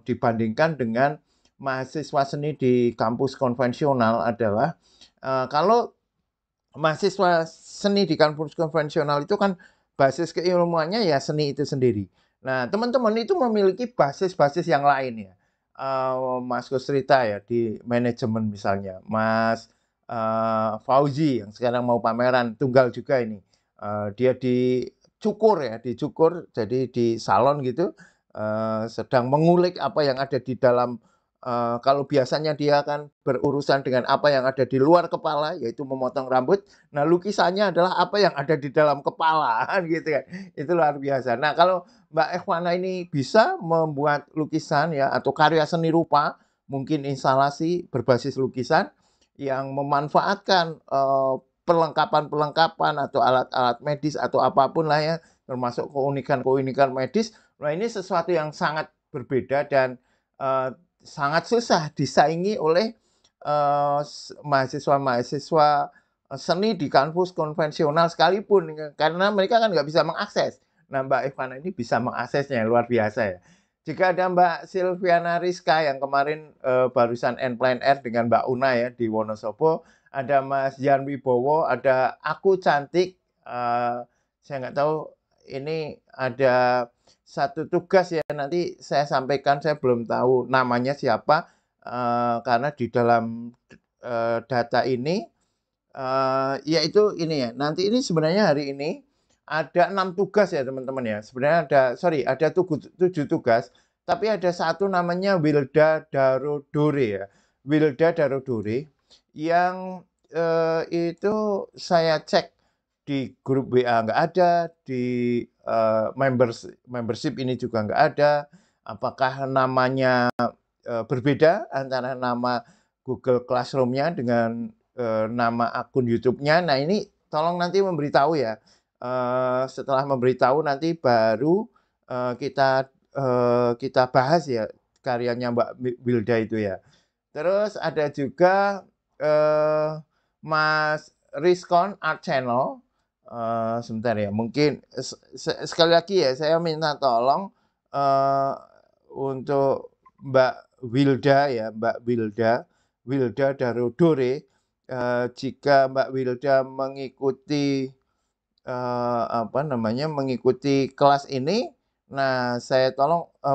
dibandingkan dengan mahasiswa seni di kampus konvensional adalah, kalau mahasiswa seni di kampus konvensional itu kan basis keilmuannya ya seni itu sendiri. Nah, teman-teman itu memiliki basis-basis yang lain ya. Mas Kusrita ya di manajemen misalnya, Mas, Fauzi yang sekarang mau pameran tunggal juga ini, dia di cukur ya, di cukur jadi di salon gitu, sedang mengulik apa yang ada di dalam. Kalau biasanya dia kan berurusan dengan apa yang ada di luar kepala, yaitu memotong rambut. Nah, lukisannya adalah apa yang ada di dalam kepala, kan gitu kan. Itu luar biasa. Nah, kalau Mbak Ekhwana ini bisa membuat lukisan ya atau karya seni rupa, mungkin instalasi berbasis lukisan yang memanfaatkan perlengkapan-perlengkapan atau alat-alat medis atau apapun lah ya, termasuk keunikan-keunikan medis. Nah, ini sesuatu yang sangat berbeda dan eh, sangat susah disaingi oleh mahasiswa-mahasiswa seni di kampus konvensional sekalipun karena mereka kan nggak bisa mengakses. Nah, Mbak Ivana ini bisa mengaksesnya luar biasa ya. Jika ada Mbak Silviana Rizka yang kemarin barusan N-Plan R dengan Mbak Una ya di Wonosobo, ada Mas Jan Wibowo, ada Aku Cantik, saya nggak tahu ini ada satu tugas ya nanti saya sampaikan, saya belum tahu namanya siapa, karena di dalam, data ini, yaitu ini ya, nanti ini sebenarnya hari ini ada 6 tugas ya teman-teman ya, sebenarnya ada 7 tugas, tapi ada satu namanya Wilda Darodore ya, Wilda Darodore yang, itu saya cek di grup WA nggak ada, di membership ini juga nggak ada. Apakah namanya berbeda antara nama Google Classroom-nya dengan nama akun YouTube-nya? Nah, ini tolong nanti memberitahu ya. Setelah memberitahu nanti baru kita bahas ya karyanya Mbak Wilda itu ya. Terus ada juga eh, Mas Rizkon Art Channel. Sebentar ya, mungkin sekali lagi ya saya minta tolong eh, untuk Mbak Wilda ya, Mbak Wilda Darodore. Jika Mbak Wilda mengikuti apa namanya, mengikuti kelas ini, nah saya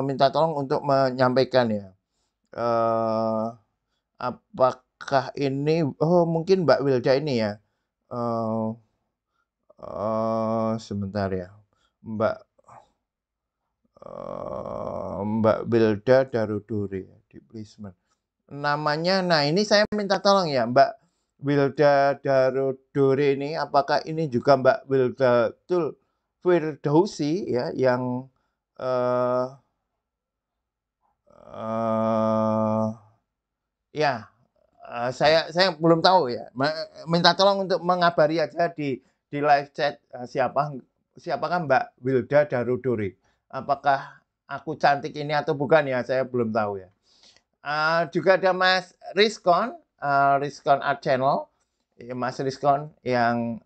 minta tolong untuk menyampaikan ya. Eh, Apakah ini mungkin Mbak Wilda ini ya, eee sebentar ya, Mbak, Mbak Wilda Darodore ya, di placement. Namanya nah ini saya minta tolong ya, Mbak Wilda Darodore ini, apakah ini juga Mbak Wildatul Firdausi ya, yang, eee eee, ya. Saya belum tahu ya, minta tolong untuk mengabari aja di live chat, siapakah Mbak Wilda Darodore. Apakah aku cantik ini atau bukan ya, saya belum tahu ya. Juga ada Mas Rizkon, Rizkon Art Channel, ya, Mas Rizkon yang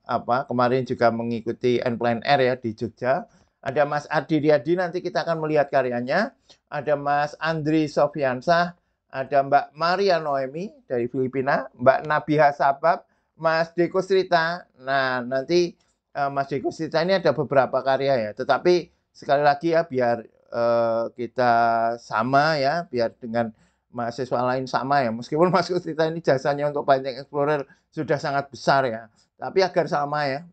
kemarin juga mengikuti N-Plan R ya di Jogja. Ada Mas Adi Riyadi, nanti kita akan melihat karyanya. Ada Mas Andri Sofyansah, ada Mbak Maria Noemi dari Filipina, Mbak Nabiha Sabab, Mas Deko Srita. Nah, nanti Mas Deko Srita ini ada beberapa karya ya, tetapi sekali lagi ya biar kita sama ya, biar dengan mahasiswa lain sama ya. Meskipun Mas Kusrita ini jasanya untuk Painting Explorer sudah sangat besar ya, tapi agar sama ya,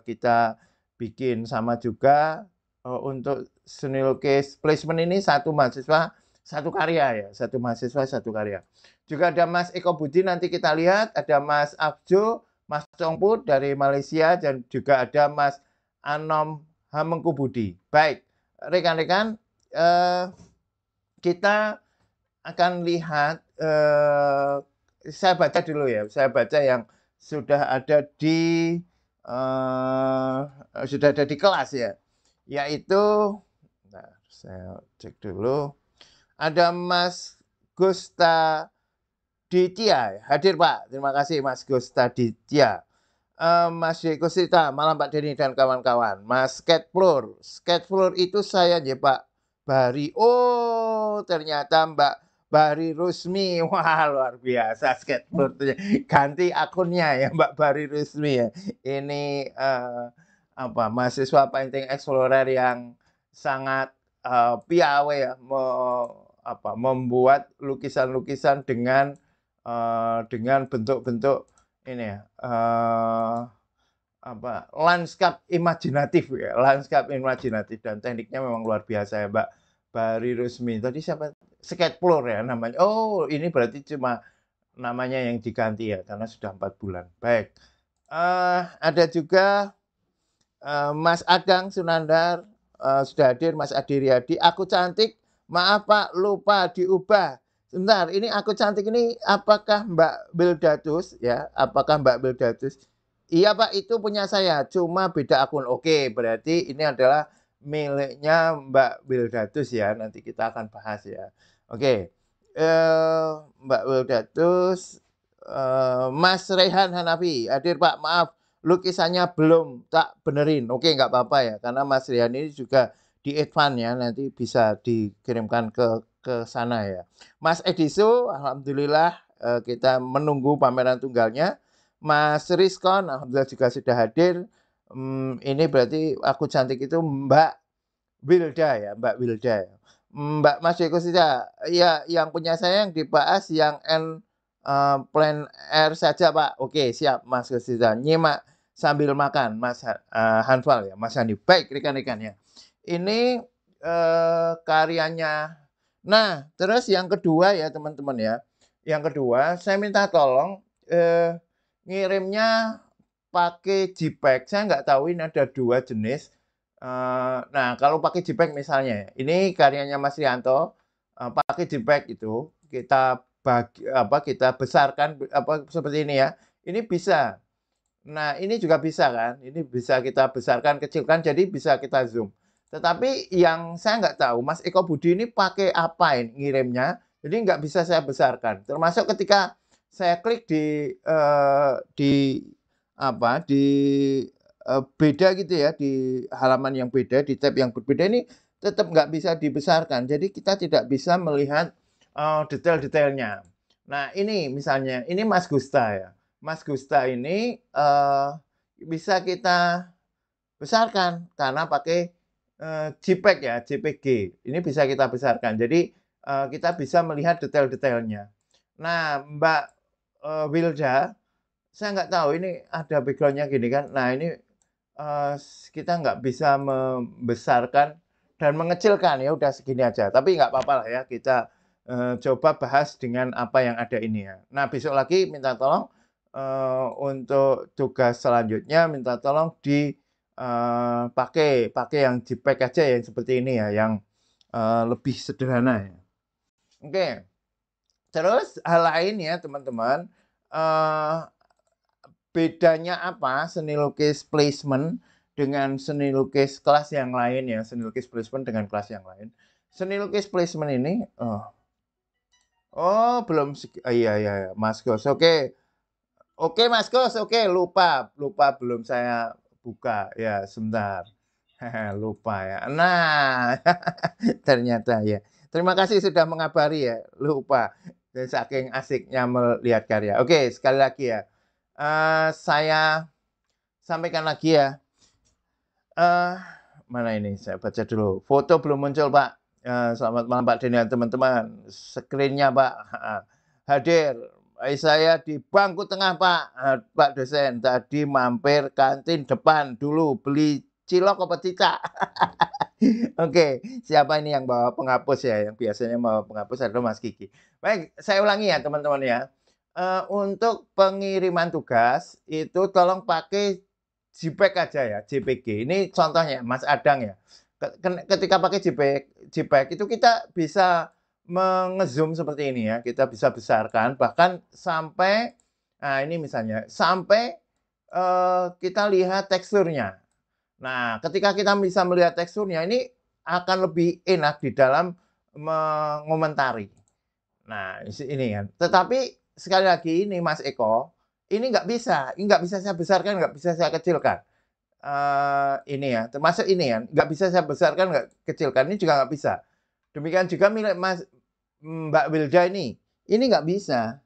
kita bikin sama juga, untuk seni lukis placement ini satu mahasiswa satu karya ya, satu mahasiswa satu karya. Juga ada Mas Eko Budi nanti kita lihat, ada Mas Abjo, Mas Congput dari Malaysia, dan juga ada Mas Anom Hamengkubudi. Baik, rekan-rekan, kita akan lihat, saya baca dulu ya, saya baca yang sudah ada di kelas ya, yaitu, nah saya cek dulu, ada Mas Gusta Ditya, hadir Pak, terima kasih Mas Gusta Ditya. Mas Deko Sita, malam Pak Denny dan kawan-kawan. Mas Sketfloor itu saya ya Pak, Bari. Oh, ternyata Mbak Bari Rusmi. Wah, luar biasa skateboard-nya. Ganti akunnya ya Mbak Bari Rusmi ya. Ini apa mahasiswa painting explorer yang sangat piawai ya membuat lukisan-lukisan dengan bentuk-bentuk ini ya lanskap imajinatif ya, lanskap imajinatif dan tekniknya memang luar biasa ya Mbak Bari Rusmi. Tadi siapa? Skateboard ya namanya. Oh, ini berarti cuma namanya yang diganti ya karena sudah 4 bulan. Baik. Ada juga Mas Adang Sunandar sudah hadir, Mas Adi Riyadi. Aku cantik, maaf Pak, lupa diubah. Sebentar, ini aku cantik ini apakah Mbak Bildatus ya? Apakah Mbak Bildatus? Iya Pak, itu punya saya, cuma beda akun. Oke, berarti ini adalah miliknya Mbak Bildatus ya. Nanti kita akan bahas ya. Oke, Mbak Bildatus, Mas Rehan Hanafi hadir Pak. Maaf, lukisannya belum tak benerin. Oke, nggak apa-apa ya, karena Mas Rian ini juga di advance ya, nanti bisa dikirimkan ke sana ya. Mas Ediso, alhamdulillah kita menunggu pameran tunggalnya. Mas Rizkon, alhamdulillah juga sudah hadir. Ini berarti aku cantik itu Mbak Wilda ya, Mbak Wilda ya. Mbak Mas Eko Sita, ya yang punya saya yang dibahas yang plan R saja Pak. Oke, siap Mas Sita. Nyimak sambil makan Mas Hanfal ya, Mas Handi. Baik rekan-rekan ya. Ini karyanya. Nah, terus yang kedua ya teman-teman ya. Yang kedua, saya minta tolong ngirimnya pakai JPEG. Saya nggak tahu ini ada 2 jenis. Nah, kalau pakai JPEG misalnya, ini karyanya Mas Rianto, pakai JPEG itu kita kita besarkan seperti ini ya. Ini bisa. Nah, ini juga bisa kan? Ini bisa kita besarkan, kecilkan, jadi bisa kita zoom. Tetapi yang saya nggak tahu, Mas Eko Budi ini pakai apa ini ngirimnya? Jadi nggak bisa saya besarkan. Termasuk ketika saya klik di beda gitu ya, di halaman yang beda, di tab yang berbeda ini tetap nggak bisa dibesarkan. Jadi kita tidak bisa melihat detail-detailnya. Nah, ini misalnya, ini Mas Gusta ya. Mas Gusta ini bisa kita besarkan karena pakai JPEG ya, JPG. Ini bisa kita besarkan. Jadi kita bisa melihat detail-detailnya. Nah, Mbak Wilda, saya nggak tahu ini ada background-nya gini kan. Nah, ini kita nggak bisa membesarkan dan mengecilkan ya udah segini aja. Tapi nggak apa-apa lah ya kita coba bahas dengan apa yang ada ini ya. Nah besok lagi minta tolong untuk tugas selanjutnya minta tolong pakai yang JPEG aja yang seperti ini ya, yang lebih sederhana ya. Oke. Terus hal lain ya teman-teman. Bedanya apa seni lukis placement dengan seni lukis kelas yang lain ya, seni lukis placement dengan kelas yang lain. Seni lukis placement ini, belum, iya, Mas Gos, oke. Oke Mas Gos, oke, lupa belum saya buka, ya sebentar. Lupa ya. Nah, ternyata ya. Terima kasih sudah mengabari ya, lupa. Saking asiknya melihat karya. Oke, sekali lagi ya. Saya sampaikan lagi ya. Mana ini? Saya baca dulu. Foto belum muncul, Pak. Selamat malam Pak Daniel, teman-teman. Screen-nya, Pak. Hadir. Saya di bangku tengah, Pak. Pak dosen. Tadi mampir kantin depan dulu. Beli cilok apa cicak? Oke, siapa ini yang bawa penghapus ya? Yang biasanya bawa penghapus adalah Mas Kiki. Baik, saya ulangi ya teman-teman ya. Untuk pengiriman tugas itu tolong pakai JPEG aja ya, JPG. Ini contohnya Mas Adang ya. Ketika pakai JPEG itu kita bisa mengezoom seperti ini ya. Kita bisa besarkan bahkan sampai ini misalnya sampai kita lihat teksturnya. Nah, ketika kita bisa melihat teksturnya ini akan lebih enak di dalam mengomentari. Nah, ini kan. Tetapi sekali lagi ini Mas Eko, ini nggak bisa saya besarkan, nggak bisa saya kecilkan. Ini ya, termasuk ini ya, nggak bisa saya besarkan, nggak kecilkan, ini juga nggak bisa. Demikian juga milik Mbak Wilda ini nggak bisa.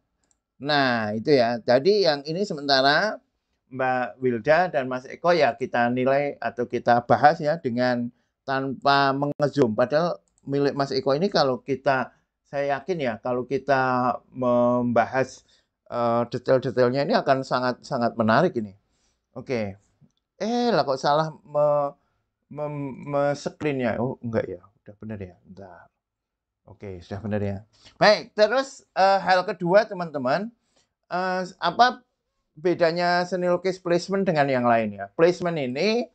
Nah, itu ya. Jadi yang ini sementara Mbak Wilda dan Mas Eko ya kita nilai atau kita bahas ya dengan tanpa mengezoom. Padahal milik Mas Eko ini saya yakin ya kalau kita membahas detail-detailnya ini akan sangat menarik ini. Oke. Lah kok salah screen-nya. Oh, enggak ya. Udah benar ya. Bentar. Oke, sudah benar ya. Baik, terus hal kedua teman-teman, apa bedanya seni lukis placement dengan yang lain ya? Placement ini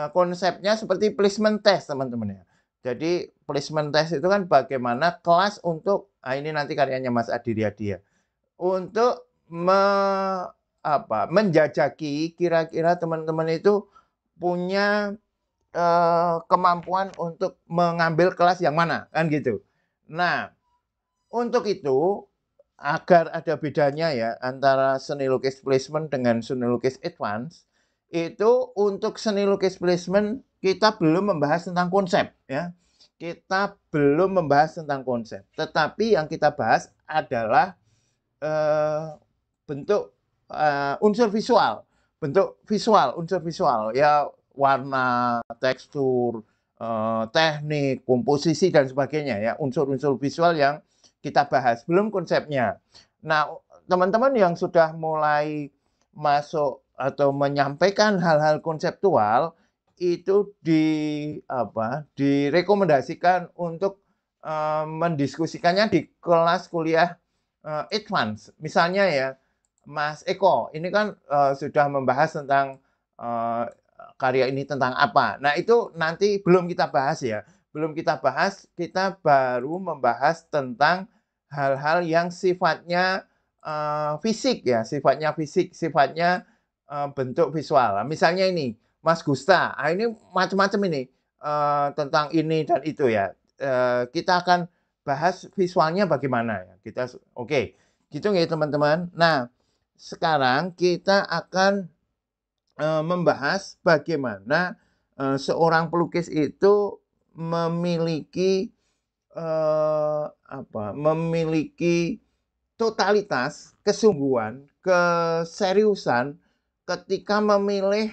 konsepnya seperti placement test teman-teman ya. Jadi placement test itu kan bagaimana kelas untuk, ini nanti karyanya Mas Adi Riyadi ya, untuk menjajaki kira-kira teman-teman itu punya kemampuan untuk mengambil kelas yang mana, kan gitu. Nah, untuk itu, agar ada bedanya ya antara seni lukis placement dengan seni lukis advance, itu untuk seni lukis placement kita belum membahas tentang konsep ya. Kita belum membahas tentang konsep, tetapi yang kita bahas adalah bentuk unsur visual, unsur visual ya, warna, tekstur, teknik, komposisi dan sebagainya ya, unsur-unsur visual yang kita bahas, belum konsepnya. Nah, teman-teman yang sudah mulai masuk atau menyampaikan hal-hal konseptual itu direkomendasikan untuk mendiskusikannya di kelas kuliah advance. Misalnya ya, Mas Eko, ini kan sudah membahas tentang karya ini tentang apa. Nah, itu nanti belum kita bahas ya. Belum kita bahas, kita baru membahas tentang hal-hal yang sifatnya fisik ya, sifatnya bentuk visual. Misalnya ini, Mas Gusta, ini macam-macam ini tentang ini dan itu ya. Kita akan bahas visualnya bagaimana ya. Oke, gitu ya teman-teman. Nah, sekarang kita akan membahas bagaimana seorang pelukis itu memiliki memiliki totalitas, kesungguhan, keseriusan ketika memilih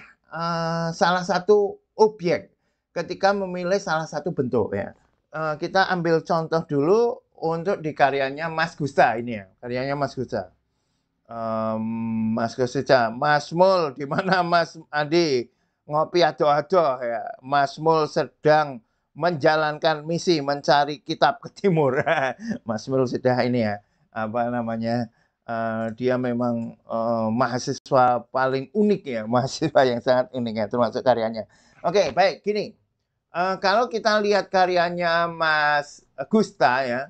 salah satu objek, ketika memilih salah satu bentuk ya. Kita ambil contoh dulu untuk di karyanya Mas Gusta ini ya, karyanya Mas Gusta. Mas Gusta, Mas Mul, di mana Mas Adi ngopi adoh-adoh ya. Mas Mul sedang menjalankan misi mencari kitab ke timur. Mas Mul sudah ini ya, dia memang mahasiswa paling unik ya, mahasiswa yang sangat unik ya, termasuk karyanya. Oke, baik, gini. Kalau kita lihat karyanya Mas Gusta ya,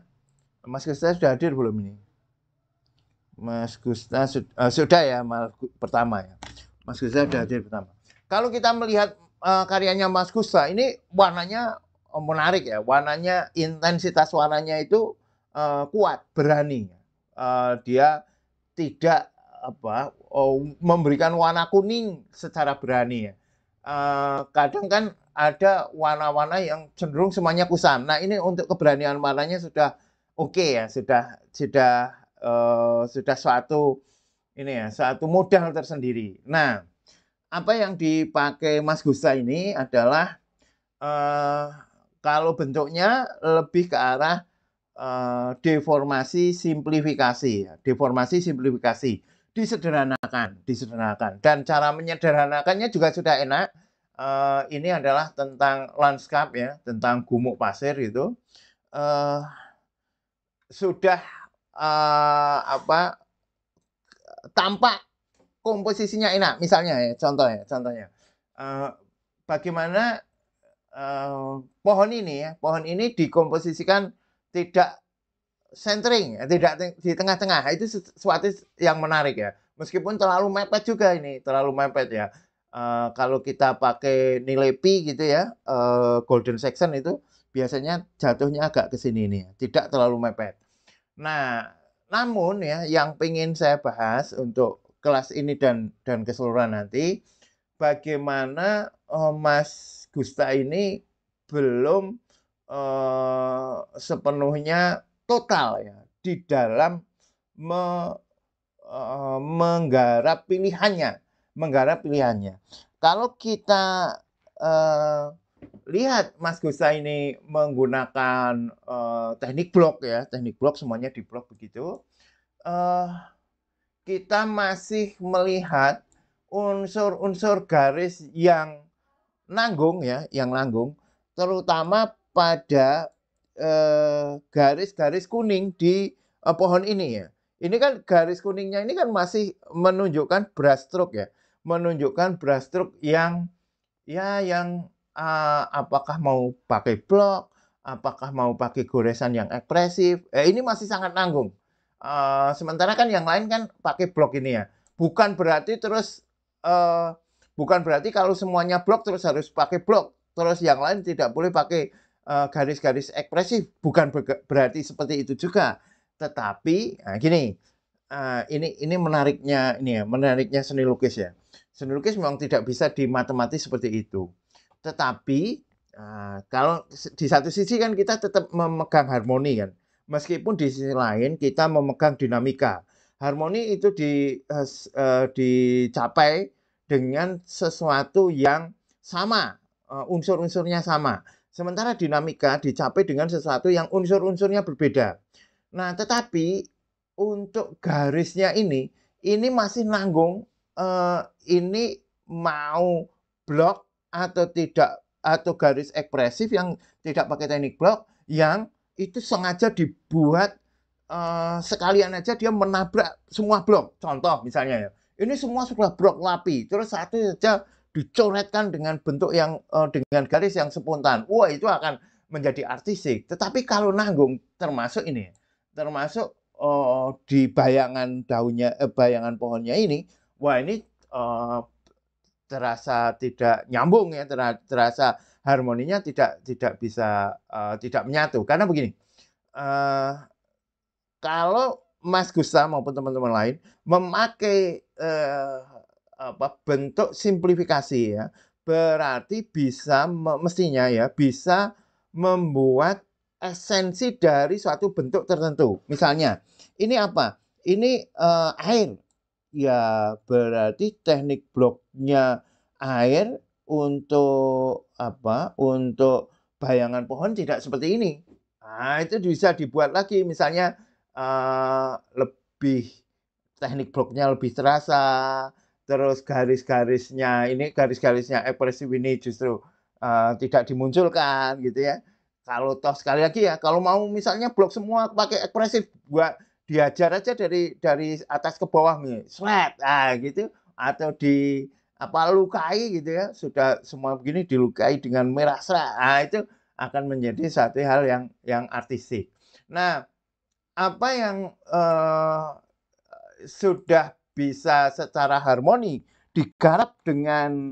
Mas Gusta sudah hadir belum ini? Mas Gusta sudah ya, pertama ya. Mas Gusta sudah hadir pertama. Kalau kita melihat karyanya Mas Gusta, ini warnanya menarik ya. Warnanya, intensitas warnanya itu kuat, berani. Dia tidak memberikan warna kuning secara berani ya. Kadang kan ada warna-warna yang cenderung semuanya kusam. Nah, ini untuk keberanian warnanya sudah oke ya, sudah suatu modal tersendiri. Nah, apa yang dipakai Mas Gusta ini adalah kalau bentuknya lebih ke arah deformasi simplifikasi, disederhanakan. Dan cara menyederhanakannya juga sudah enak. Ini adalah tentang landscape ya, tentang gumuk pasir itu. Sudah tampak komposisinya enak. Misalnya ya, contohnya. Bagaimana pohon ini dikomposisikan tidak centering, tidak di tengah-tengah. Itu sesuatu yang menarik ya. Meskipun terlalu mepet juga ini, ya. Kalau kita pakai nilai pi gitu ya, golden section itu biasanya jatuhnya agak ke sini nih, tidak terlalu mepet. Nah, namun ya yang ingin saya bahas untuk kelas ini dan keseluruhan nanti, bagaimana Mas Gusta ini belum sepenuhnya total ya di dalam menggarap pilihannya, Kalau kita, eee, lihat Mas Gusta ini menggunakan, teknik blok ya, teknik blok semuanya di blok begitu, eee, kita masih melihat unsur-unsur garis yang nanggung ya, yang nanggung, terutama pada, garis-garis kuning di, pohon ini ya. Ini kan garis kuningnya ini kan masih menunjukkan brush stroke ya, menunjukkan brush stroke yang ya yang, apakah mau pakai blok, apakah mau pakai goresan yang ekspresif, ini masih sangat nanggung. Sementara kan yang lain kan pakai blok ini ya. Bukan berarti terus, eee, bukan berarti kalau semuanya blok terus harus pakai blok, terus yang lain tidak boleh pakai, garis-garis ekspresif, bukan berarti seperti itu juga. Tetapi, gini, ini menariknya ini ya, menariknya seni lukis ya. Seni lukis memang tidak bisa dimatematis seperti itu. Tetapi, kalau di satu sisi kan kita tetap memegang harmoni kan, meskipun di sisi lain kita memegang dinamika. Harmoni itu dicapai dengan sesuatu yang sama, unsur-unsurnya sama. Sementara dinamika dicapai dengan sesuatu yang unsur-unsurnya berbeda. Nah, tetapi untuk garisnya ini masih nanggung, ini mau blok atau tidak, atau garis ekspresif yang tidak pakai teknik blok, yang itu sengaja dibuat, sekalian aja dia menabrak semua blok. Contoh misalnya ya, ini semua sudah blok lapi, terus satu saja dicoretkan dengan bentuk yang, dengan garis yang spontan. Wah, itu akan menjadi artistik. Tetapi kalau nanggung termasuk ini, termasuk, di bayangan daunnya bayangan pohonnya ini, wah ini, terasa tidak nyambung ya, terasa harmoninya tidak bisa, tidak menyatu. Karena begini, eee, kalau Mas Gusta maupun teman-teman lain memakai, bentuk simplifikasi ya, berarti bisa mestinya ya, bisa membuat esensi dari suatu bentuk tertentu. Misalnya, ini apa? Ini, air. Ya berarti teknik bloknya air untuk apa, untuk bayangan pohon tidak seperti ini. Nah, itu bisa dibuat lagi misalnya, lebih teknik bloknya lebih terasa, terus garis-garisnya ekspresif ini justru, tidak dimunculkan gitu ya. Kalau toh sekali lagi ya, kalau mau misalnya blok semua pakai ekspresif, buat diajar aja dari atas ke bawah nih, gitu, atau apa, lukai gitu ya, sudah semua begini dilukai dengan merah itu akan menjadi satu hal yang artistik. Nah, apa yang, sudah bisa secara harmoni digarap dengan,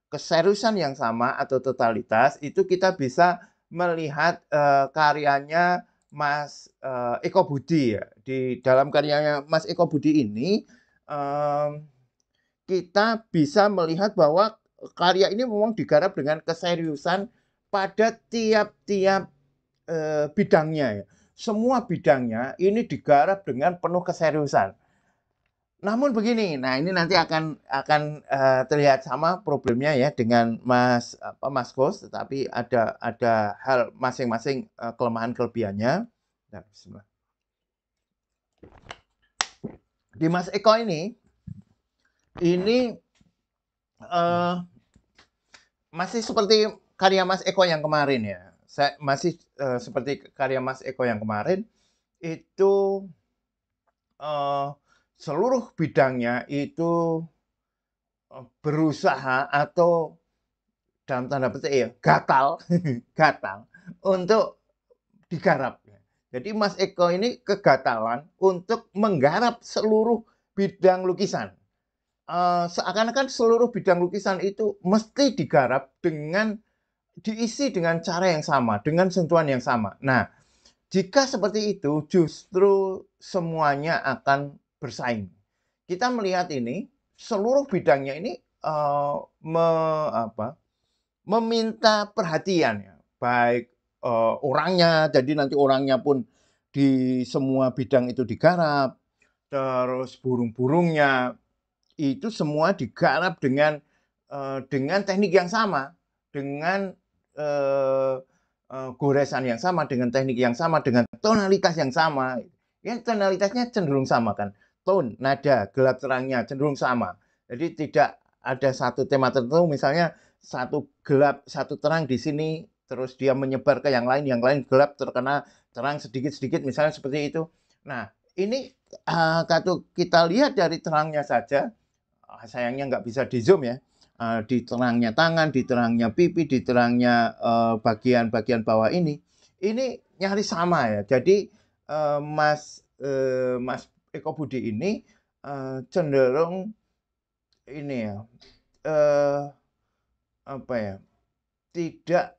keseriusan yang sama atau totalitas, itu kita bisa melihat, karyanya Mas, Eko Budi ya. Di dalam karyanya Mas Eko Budi ini, mmm, kita bisa melihat bahwa karya ini memang digarap dengan keseriusan pada tiap-tiap, bidangnya ya. Semua bidangnya ini digarap dengan penuh keseriusan. Namun begini, nah ini nanti akan, terlihat sama problemnya ya dengan Mas Kos, tetapi ada hal masing-masing, kelemahan kelebihannya. Nah, bismillah. Di Mas Eko ini, eee, masih seperti karya Mas Eko yang kemarin ya. Masih, seperti karya Mas Eko yang kemarin, itu, eee, seluruh bidangnya itu, berusaha atau dalam tanda petik ya, gatal, gatal untuk digarap. Jadi Mas Eko ini kegatalan untuk menggarap seluruh bidang lukisan. Seakan-akan seluruh bidang lukisan itu mesti digarap dengan diisi dengan cara yang sama, dengan sentuhan yang sama. Nah, jika seperti itu justru semuanya akan bersaing. Kita melihat ini, seluruh bidangnya ini, eee, me apa meminta perhatian ya, baik orangnya, jadi nanti orangnya pun di semua bidang itu digarap, terus burung-burungnya itu semua digarap dengan teknik yang sama, dengan eh, goresan yang sama, dengan teknik yang sama, dengan tonalitas yang sama. Ya, tonalitasnya cenderung sama kan, tone, nada, gelap terangnya cenderung sama. Jadi tidak ada satu tema tertentu, misalnya satu gelap, satu terang di sini, terus dia menyebar ke yang lain gelap, terkena terang sedikit-sedikit, misalnya seperti itu. Nah, ini kalau kita lihat dari terangnya saja, sayangnya nggak bisa di zoom ya. Di terangnya tangan, di terangnya pipi, di terangnya bagian-bagian bawah ini nyaris sama ya. Jadi Mas Eko Budi ini cenderung ini ya, eh, apa ya, tidak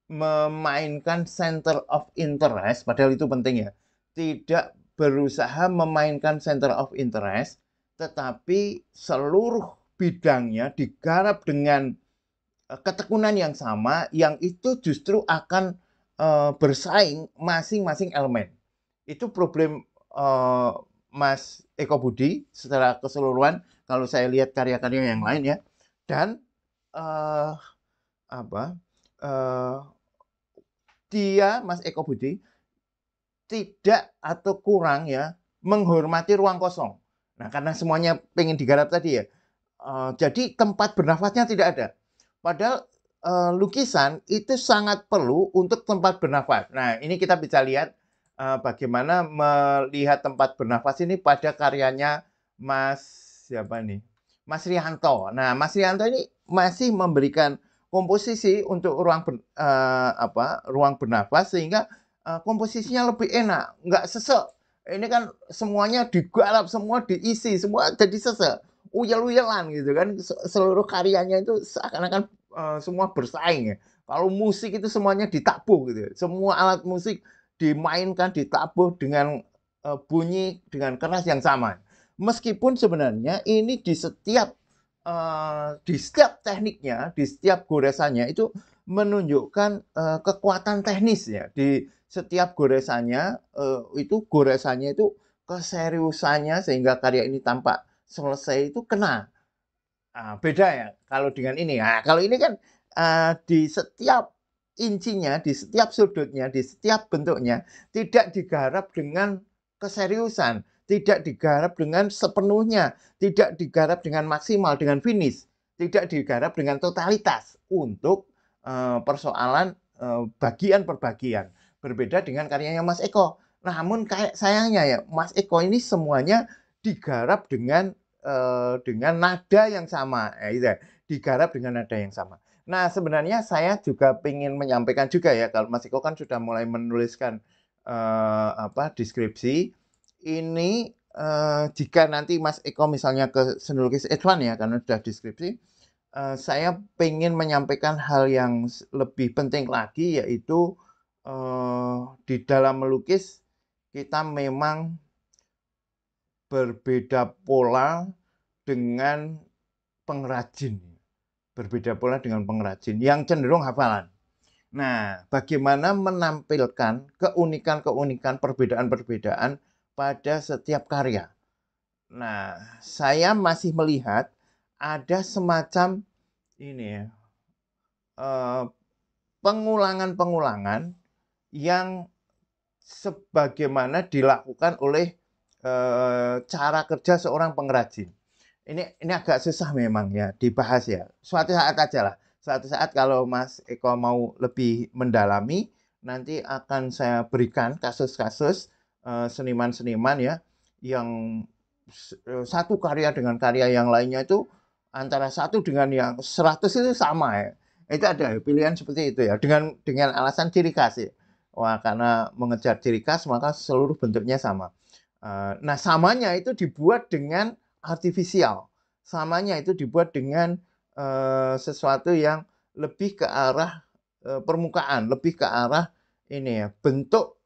memainkan center of interest, padahal itu penting ya. Tidak berusaha memainkan center of interest, tetapi seluruh bidangnya digarap dengan ketekunan yang sama, yang itu justru akan bersaing masing-masing elemen. Itu problem Mas Eko Budi secara keseluruhan kalau saya lihat karya-karya yang lain ya. Dan apa dia Mas Eko Budi tidak atau kurang ya menghormati ruang kosong. Nah, karena semuanya pengen digarap tadi ya. Jadi tempat bernafasnya tidak ada. Padahal lukisan itu sangat perlu untuk tempat bernafas. Nah, ini kita bisa lihat bagaimana melihat tempat bernafas ini pada karyanya Mas siapa nih? Mas Rianto. Nah, Mas Rianto ini masih memberikan komposisi untuk ruang bernafas sehingga komposisinya lebih enak, nggak sesek. Ini kan semuanya digarap, semua diisi, semua jadi sesek, uyel-uyelan gitu kan. Seluruh karyanya itu seakan-akan semua bersaing ya. Kalau musik itu semuanya ditabuh gitu. Semua alat musik dimainkan, ditabuh dengan bunyi dengan keras yang sama. Meskipun sebenarnya ini di setiap tekniknya, di setiap goresannya itu menunjukkan kekuatan teknis ya. Di setiap goresannya itu keseriusannya sehingga karya ini tampak selesai itu kena. Beda ya kalau dengan ini. Nah, kalau ini kan di setiap incinya, di setiap sudutnya, di setiap bentuknya tidak digarap dengan keseriusan, tidak digarap dengan sepenuhnya, tidak digarap dengan maksimal, dengan finish, tidak digarap dengan totalitas untuk persoalan bagian per bagian. Berbeda dengan karyanya Mas Eko. Namun kayak sayangnya ya, Mas Eko ini semuanya digarap dengan nada yang sama, ya, digarap dengan nada yang sama. Nah, sebenarnya saya juga ingin menyampaikan juga ya, kalau Mas Iko kan sudah mulai menuliskan deskripsi. Ini jika nanti Mas Eko misalnya ke seni lukis Edvan ya, karena sudah deskripsi, saya ingin menyampaikan hal yang lebih penting lagi, yaitu di dalam melukis kita memang berbeda pola dengan pengrajin. Berbeda pola dengan pengrajin yang cenderung hafalan. Nah, bagaimana menampilkan keunikan-keunikan, perbedaan-perbedaan pada setiap karya. Nah, saya masih melihat ada semacam ini ya, pengulangan-pengulangan yang sebagaimana dilakukan oleh cara kerja seorang pengrajin. Ini agak susah memang ya dibahas ya. Suatu saat aja lah. Suatu saat kalau Mas Eko mau lebih mendalami, nanti akan saya berikan kasus-kasus seniman-seniman ya yang satu karya dengan karya yang lainnya itu antara satu dengan yang 100 itu sama ya. Itu ada pilihan seperti itu ya. Dengan alasan ciri khas ya. Wah, karena mengejar ciri khas maka seluruh bentuknya sama. Nah, samanya itu dibuat dengan artifisial. Samanya itu dibuat dengan sesuatu yang lebih ke arah permukaan, lebih ke arah ini ya, bentuk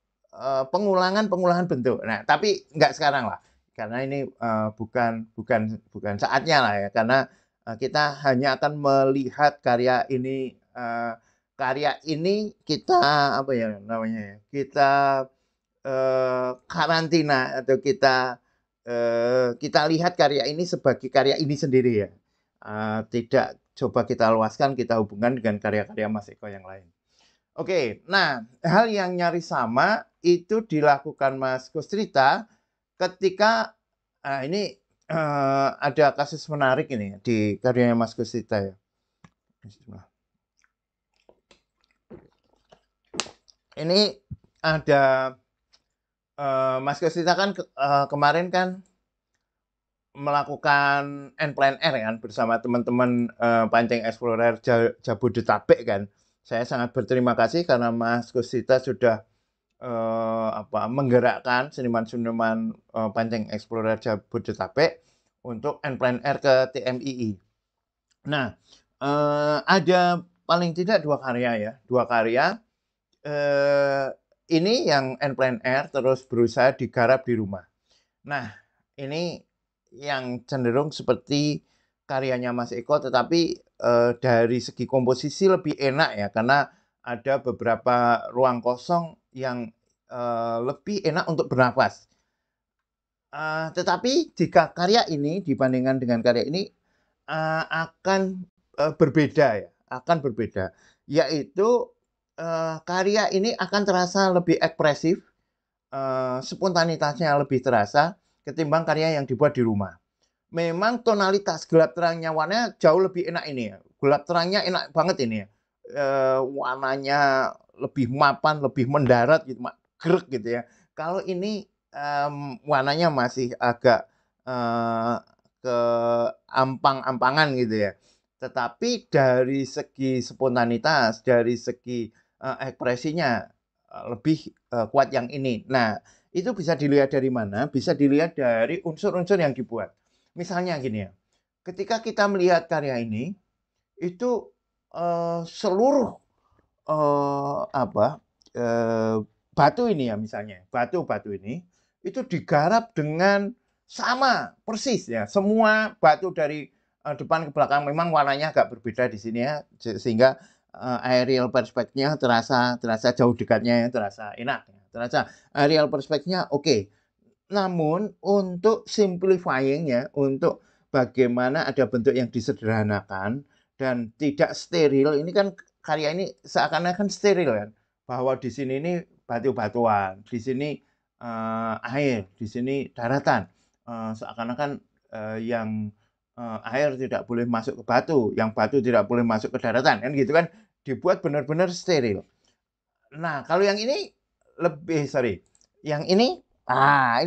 pengulangan bentuk. Nah, tapi nggak sekarang lah, karena ini bukan saatnya lah ya, karena Kita hanya akan melihat karya ini kita apa ya namanya ya, kita karantina atau kita lihat karya ini sebagai karya ini sendiri ya. Tidak coba kita luaskan, kita hubungkan dengan karya-karya Mas Eko yang lain. Oke, nah hal yang nyaris sama itu dilakukan Mas Kustrita ketika ini ada kasus menarik ini di karyanya Mas Kustrita ya. Ini ada Mas Kustrita kan kemarin kan melakukan N-Plan R kan bersama teman-teman Pancing Explorer Jabodetabek kan. Saya sangat berterima kasih karena Mas Kustrita sudah menggerakkan seniman-seniman Pancing Explorer Jabodetabek untuk N-Plan R ke TMII. Nah, ada paling tidak 2 karya ya, 2 karya. Ini yang N-Plan R terus berusaha digarap di rumah. Nah, ini yang cenderung seperti karyanya Mas Eko, tetapi dari segi komposisi lebih enak ya, karena ada beberapa ruang kosong yang lebih enak untuk bernafas. Tetapi jika karya ini dibandingkan dengan karya ini akan berbeda ya, akan berbeda. Yaitu karya ini akan terasa lebih ekspresif, spontanitasnya lebih terasa ketimbang karya yang dibuat di rumah. Memang tonalitas gelap terangnya warnanya jauh lebih enak ini ya. Gelap terangnya enak banget ini ya. Warnanya lebih mapan, lebih mendarat gitu, grek gitu ya. Kalau ini warnanya masih agak ke ampang-ampangan gitu ya. Tetapi dari segi spontanitas, dari segi ekspresinya lebih kuat yang ini. Nah, itu bisa dilihat dari mana? Bisa dilihat dari unsur-unsur yang dibuat. Misalnya gini ya, ketika kita melihat karya ini, itu seluruh batu ini ya misalnya, batu-batu ini itu digarap dengan sama persis ya. Semua batu dari depan ke belakang memang warnanya agak berbeda di sini ya, sehingga aerial perspektifnya terasa jauh dekatnya ya, terasa enak, terasa aerial perspektifnya oke. Namun untuk simplifying-nya, untuk bagaimana ada bentuk yang disederhanakan dan tidak steril, ini kan karya ini seakan-akan steril kan, bahwa di sini ini batu-batuan, di sini air, di sini daratan. Seakan-akan yang air tidak boleh masuk ke batu, yang batu tidak boleh masuk ke daratan, kan gitu kan, dibuat benar-benar steril. Nah, kalau yang ini yang ini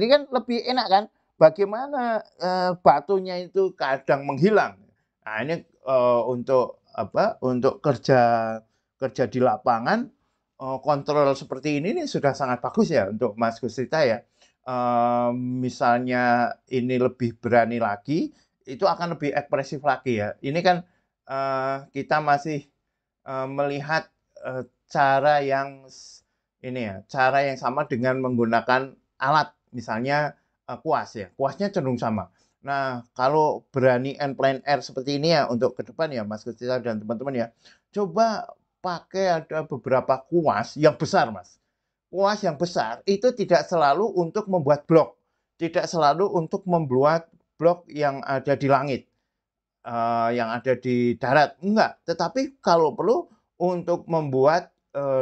kan lebih enak kan, bagaimana batunya itu kadang menghilang. Nah, ini untuk kerja di lapangan, kontrol seperti ini nih sudah sangat bagus ya untuk Mas Kustrita ya. Misalnya ini lebih berani lagi, itu akan lebih ekspresif lagi ya. Ini kan kita masih melihat cara yang sama dengan menggunakan alat, misalnya kuas ya. Kuasnya cenderung sama. Nah, kalau berani N-Plan R seperti ini ya untuk ke depan ya Mas Kustrita dan teman-teman ya, coba pakai ada beberapa kuas yang besar Mas. Kuas yang besar itu tidak selalu untuk membuat blok, tidak selalu untuk membuat blok yang ada di langit, yang ada di darat, enggak. Tetapi kalau perlu untuk membuat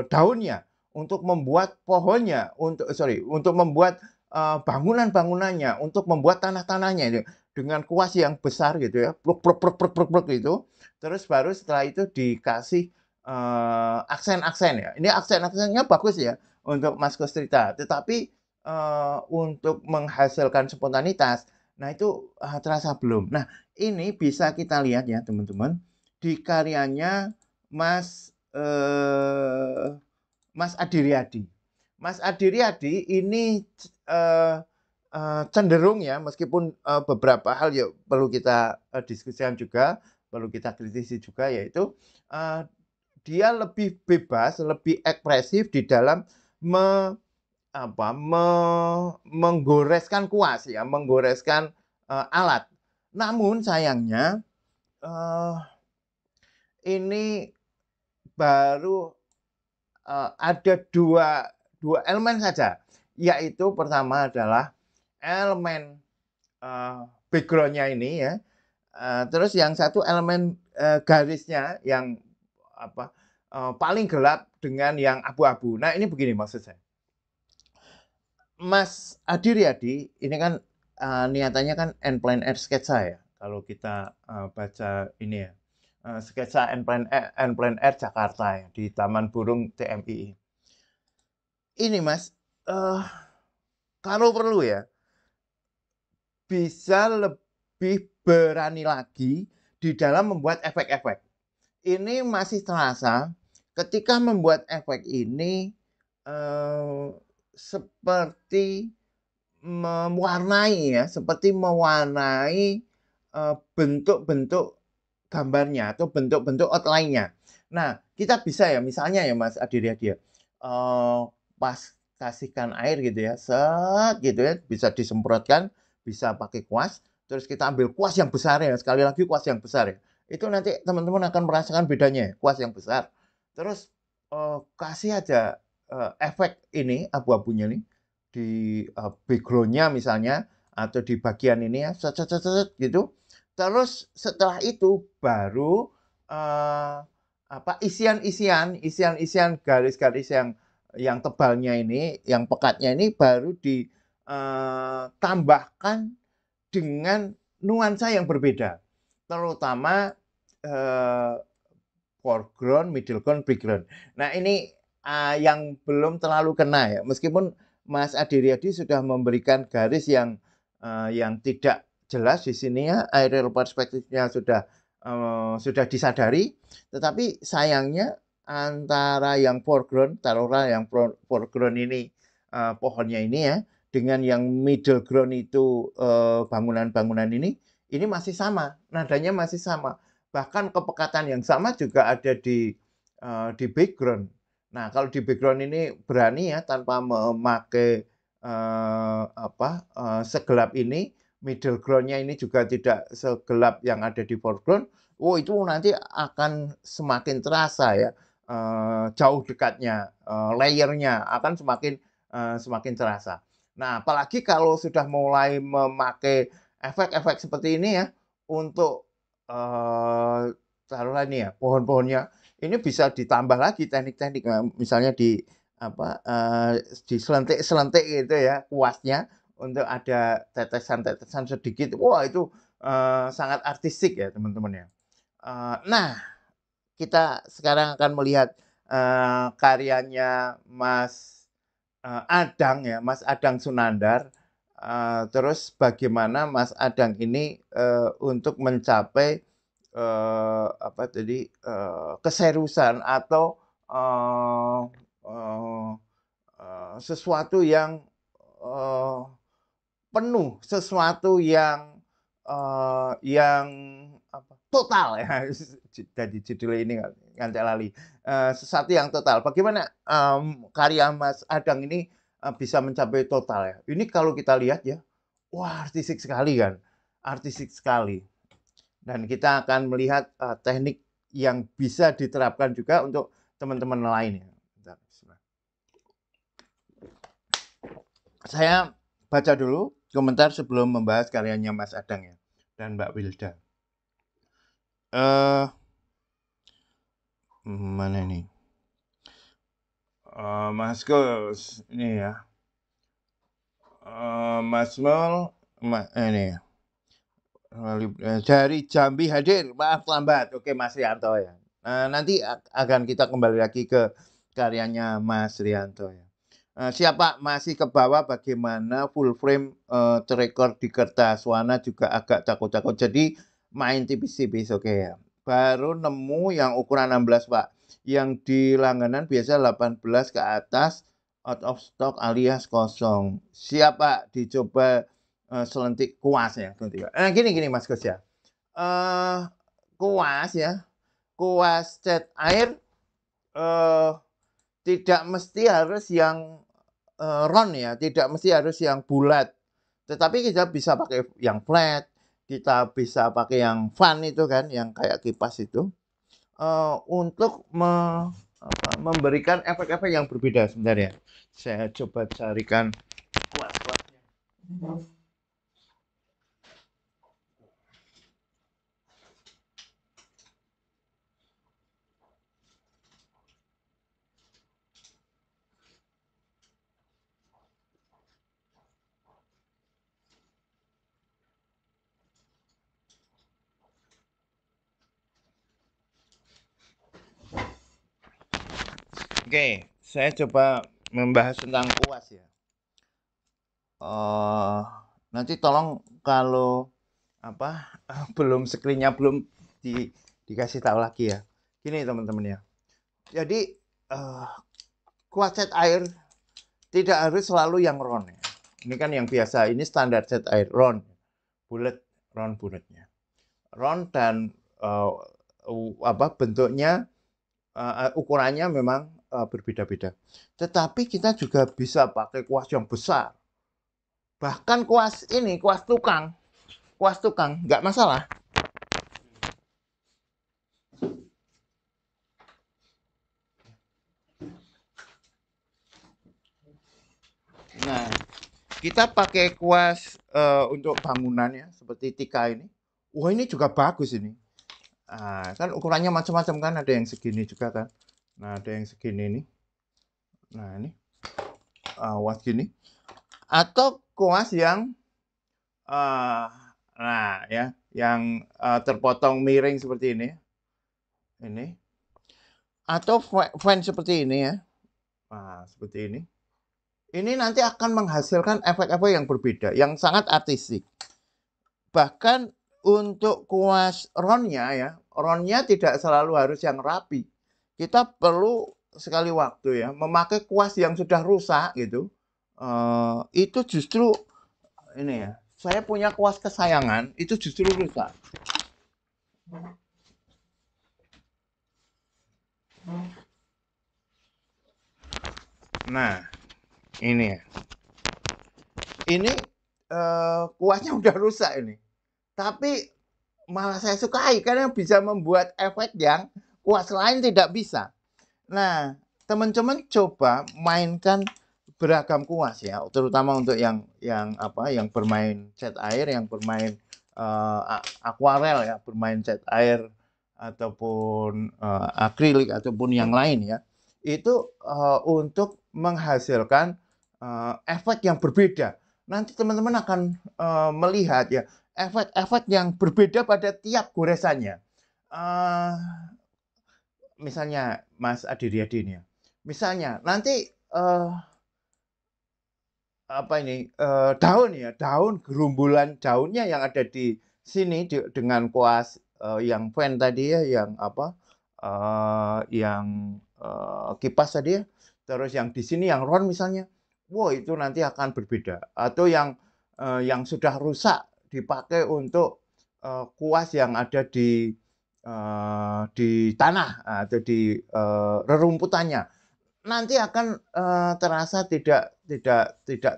daunnya, untuk membuat pohonnya, untuk membuat bangunan-bangunannya, untuk membuat tanah-tanahnya itu dengan kuas yang besar gitu ya, pluk gitu. Terus baru setelah itu dikasih aksen-aksen ya. Ini aksen-aksennya bagus ya untuk Mas Kustrita. Tetapi untuk menghasilkan spontanitas, nah itu terasa belum. Nah, ini bisa kita lihat ya teman-teman di karyanya Mas Adi Riyadi. Mas Adi Riyadi ini cenderung ya, meskipun beberapa hal ya perlu kita diskusikan juga, perlu kita kritisi juga, yaitu dia lebih bebas, lebih ekspresif di dalam menggoreskan kuas ya, menggoreskan alat. Namun sayangnya eee, ini baru, ada dua elemen saja, yaitu pertama adalah elemen, background-nya ini ya, terus yang satu elemen, garisnya yang apa, paling gelap dengan yang abu-abu. Nah, ini begini maksud saya, Mas Adi Riyadi ini kan, niatannya kan N-Plein Air sketsa ya, kalau kita, baca ini ya, sketsa N-Plein Air Jakarta ya, di Taman Burung TMI. Ini Mas, eee, kalau perlu ya, bisa lebih berani lagi di dalam membuat efek-efek. Ini masih terasa ketika membuat efek ini, seperti mewarnai ya, seperti mewarnai, bentuk-bentuk gambarnya atau bentuk-bentuk outline-nya. Nah, kita bisa ya misalnya ya Mas Adi Riyadi ya, pas kasihkan air gitu ya, set gitu ya, bisa disemprotkan, bisa pakai kuas, terus kita ambil kuas yang besar ya, sekali lagi kuas yang besar ya. Itu nanti teman-teman akan merasakan bedanya ya, kuas yang besar. Terus, kasih aja, efek ini, abu-abunya nih, di, background-nya misalnya, atau di bagian ini ya, set set set set gitu. Terus setelah itu baru, isian-isian garis-garis yang tebalnya ini, yang pekatnya ini baru ditambahkan dengan nuansa yang berbeda. Terutama, eee, foreground, middle ground, background. Nah ini, yang belum terlalu kena ya, meskipun Mas Adi Riyadi sudah memberikan garis yang tidak jelas di sini ya, aerial perspektifnya sudah disadari, tetapi sayangnya antara yang foreground, taruhlah yang foreground ini, pohonnya ini ya, dengan yang middle ground itu, bangunan-bangunan ini masih sama, nadanya masih sama. Bahkan kepekatan yang sama juga ada di background. Nah, kalau di background ini berani ya tanpa memakai, segelap ini, middle ground-nya ini juga tidak segelap yang ada di foreground, oh itu nanti akan semakin terasa ya, jauh dekatnya, layer-nya akan semakin terasa. Nah, apalagi kalau sudah mulai memakai efek-efek seperti ini ya, untuk, taruhlah ini ya, pohon-pohonnya, ini bisa ditambah lagi teknik-teknik, misalnya diselentik-selentik gitu ya kuasnya, untuk ada tetesan-tetesan sedikit. Wah itu, sangat artistik ya teman-teman ya. Nah, kita sekarang akan melihat, karyanya Adang ya, Mas Adang Sunandar, terus bagaimana Mas Adang ini, untuk mencapai, keseriusan atau, eee eee sesuatu yang, eee, penuh, sesuatu yang total ya, jadi judul ini ngantek lali, sesuatu yang total. Bagaimana, karya Mas Adang ini, bisa mencapai total ya? Ini kalau kita lihat ya, wah artistik sekali kan, artistik sekali. Dan kita akan melihat, teknik yang bisa diterapkan juga untuk teman-teman lain ya. Bentar, bismillah. Saya baca dulu komentar sebelum membahas karyanya Mas Adang ya, dan Mbak Wilda. Mana ini? Mas Gus, ini ya. Mas Mul, ini ya. Dari Jambi hadir, maaf lambat. Oke Mas Rianto ya. Nanti akan kita kembali lagi ke karyanya Mas Rianto ya. Siapa masih ke bawah bagaimana full frame, terekor di kertas, warna juga agak takut-takut. Jadi main tipis-tipis, oke ya. Baru nemu yang ukuran 16 Pak. Yang di langganan biasa 18 ke atas, out of stock alias kosong. Siap Pak, dicoba selentik kuas ya. Gini Mas Gus ya. Kuas ya, kuas cat air tidak mesti harus yang round ya, tidak mesti harus yang bulat. Tetapi kita bisa pakai yang flat, kita bisa pakai yang fan itu kan, yang kayak kipas itu, untuk memberikan efek-efek yang berbeda. Sebentar ya, saya coba carikan kuas-kuasnya. Oke, saya coba membahas tentang kuas ya. Nanti tolong kalau apa belum screen-nya belum dikasih tahu lagi ya. Gini teman-teman ya. Jadi kuas cat air tidak harus selalu yang round ya. Ini kan yang biasa, ini standar cat air round, bulat, round bulatnya. Round dan bentuknya, ukurannya memang berbeda-beda. Tetapi kita juga bisa pakai kuas yang besar. Bahkan kuas ini, kuas tukang, nggak masalah. Nah, kita pakai kuas untuk bangunannya seperti Tika ini. Wah, ini juga bagus ini. Kan ukurannya macam-macam kan, ada yang segini juga kan. Nah, ada yang segini nih. Nah, ini kuas gini. Atau kuas yang yang terpotong miring seperti ini. Ini. Atau fan seperti ini ya. Nah, seperti ini. Ini nanti akan menghasilkan efek-efek yang berbeda, yang sangat artistik. Bahkan untuk kuas roundnya ya, roundnya tidak selalu harus yang rapi. Kita perlu sekali waktu ya, memakai kuas yang sudah rusak gitu. Itu justru ini ya, saya punya kuas kesayangan, itu justru rusak. Nah, ini ya. Ini kuasnya udah rusak ini. Tapi malah saya sukai karena bisa membuat efek yang kuas lain tidak bisa. Nah, teman-teman coba mainkan beragam kuas ya, terutama untuk yang bermain cat air, yang bermain akuarel ya, bermain cat air ataupun akrilik ataupun yang lain ya. Itu untuk menghasilkan efek yang berbeda. Nanti teman-teman akan melihat ya efek-efek yang berbeda pada tiap goresannya. Misalnya Mas Adiriadi ini ya. Misalnya nanti daun ya, daun gerumbulan daunnya yang ada di sini dengan kuas yang fan tadi ya, yang kipas tadi ya. Terus yang di sini yang round misalnya. Wow, itu nanti akan berbeda. Atau yang sudah rusak dipakai untuk kuas yang ada di tanah atau di rerumputannya, nanti akan terasa tidak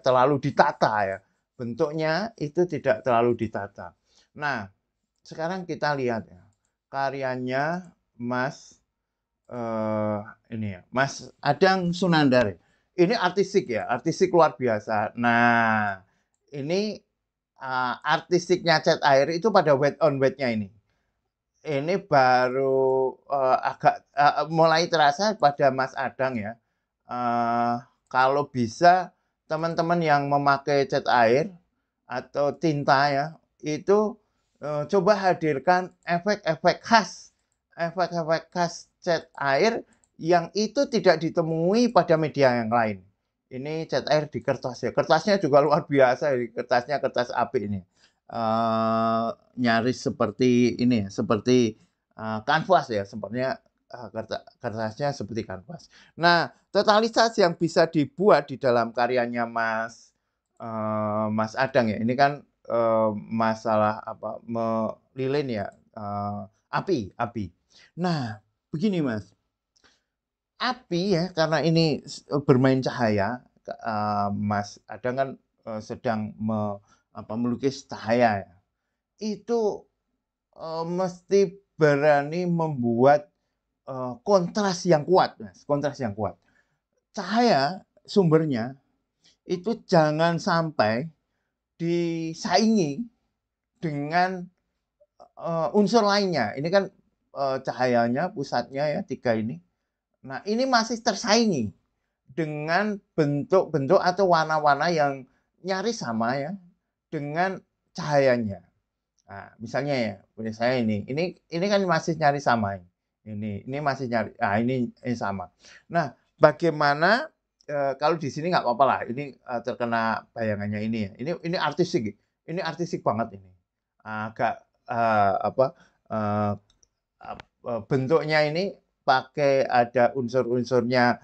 terlalu ditata ya, bentuknya itu tidak terlalu ditata. Nah, sekarang kita lihat ya karyanya Mas ini ya, Mas Adang Sunandar. Ini artistik ya, artistik luar biasa. Nah, ini artistiknya cat air itu pada wet on wetnya ini. Ini baru agak mulai terasa pada Mas Adang ya. Kalau bisa teman-teman yang memakai cat air atau tinta ya, itu coba hadirkan efek-efek khas cat air yang itu tidak ditemui pada media yang lain. Ini cat air di kertas ya. Kertasnya juga luar biasa, kertasnya kertas apik ini. Nyaris seperti ini, seperti kanvas ya, sepertinya kertasnya seperti kanvas. Nah, totalitas yang bisa dibuat di dalam karyanya Mas Adang ya, ini kan masalah lilin ya, api. Nah, begini Mas, api ya, karena ini bermain cahaya, Mas Adang kan sedang melukis cahaya ya. itu mesti berani membuat kontras yang kuat, Mas, kontras yang kuat. Cahaya sumbernya itu jangan sampai disaingi dengan unsur lainnya. Ini kan cahayanya, pusatnya ya 3 ini. Nah, ini masih tersaingi dengan bentuk-bentuk atau warna-warna yang nyaris sama ya dengan cahayanya. Nah, misalnya ya, punya saya ini kan masih nyari sama ini masih nyari, ini sama. Nah, bagaimana kalau di sini nggak apa-apa lah, ini terkena bayangannya ini ya. Ini artistik, ini artistik banget ini. Agak apa bentuknya ini pakai ada unsur-unsurnya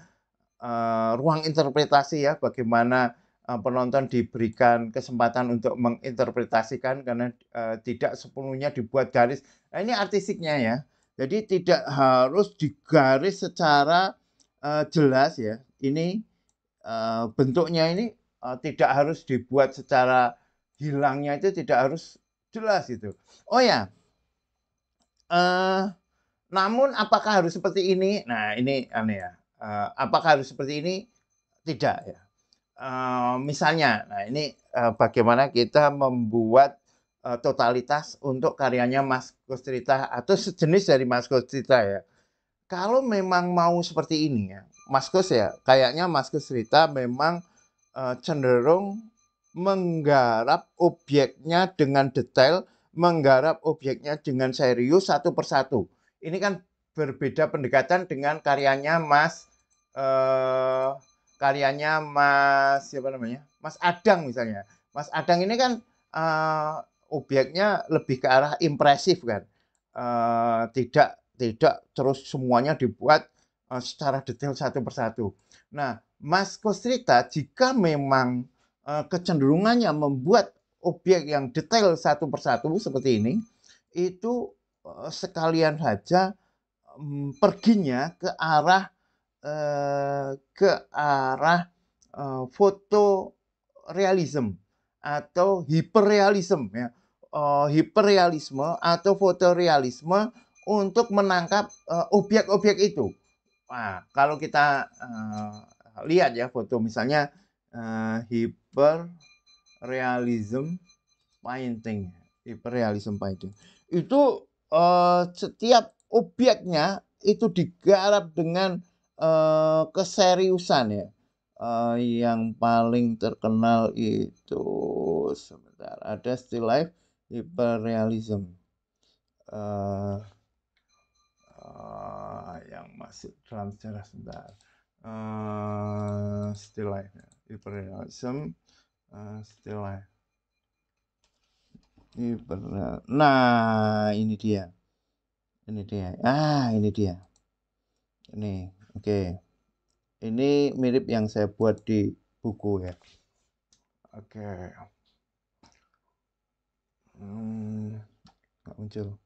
ruang interpretasi ya, bagaimana penonton diberikan kesempatan untuk menginterpretasikan karena tidak sepenuhnya dibuat garis. Nah, ini artistiknya ya. Jadi tidak harus digaris secara jelas ya. Ini bentuknya ini tidak harus dibuat secara hilangnya itu tidak harus jelas itu. Oh ya, namun apakah harus seperti ini? Nah, ini aneh ya. Apakah harus seperti ini? Tidak ya. Misalnya, nah ini bagaimana kita membuat totalitas untuk karyanya Mas Kustrita atau sejenis dari Mas Kustrita ya. Kalau memang mau seperti ini ya, Mas Kus ya, kayaknya Mas Kustrita memang cenderung menggarap objeknya dengan detail, menggarap objeknya dengan serius satu persatu. Ini kan berbeda pendekatan dengan karyanya siapa namanya? Mas Adang misalnya. Mas Adang ini kan objeknya lebih ke arah impresif kan. Tidak terus semuanya dibuat secara detail satu persatu. Nah, Mas Kustrita jika memang kecenderungannya membuat objek yang detail satu persatu seperti ini, itu sekalian saja perginya ke arah foto realism atau hiperrealisme ya. Hiperrealisme atau fotorealisme untuk menangkap objek-objek itu. Nah, kalau kita lihat ya foto misalnya hiperrealism painting, itu setiap objeknya itu digarap dengan keseriusan ya. Yang paling terkenal itu sebentar, ada still life hiperrealism yang masuk dalam sejarah sebentar. Still life hiperrealism still life. Nah, ini dia. Ini dia. Ini dia. Ini, oke. Ini mirip yang saya buat di buku ya. Oke. Nggak muncul.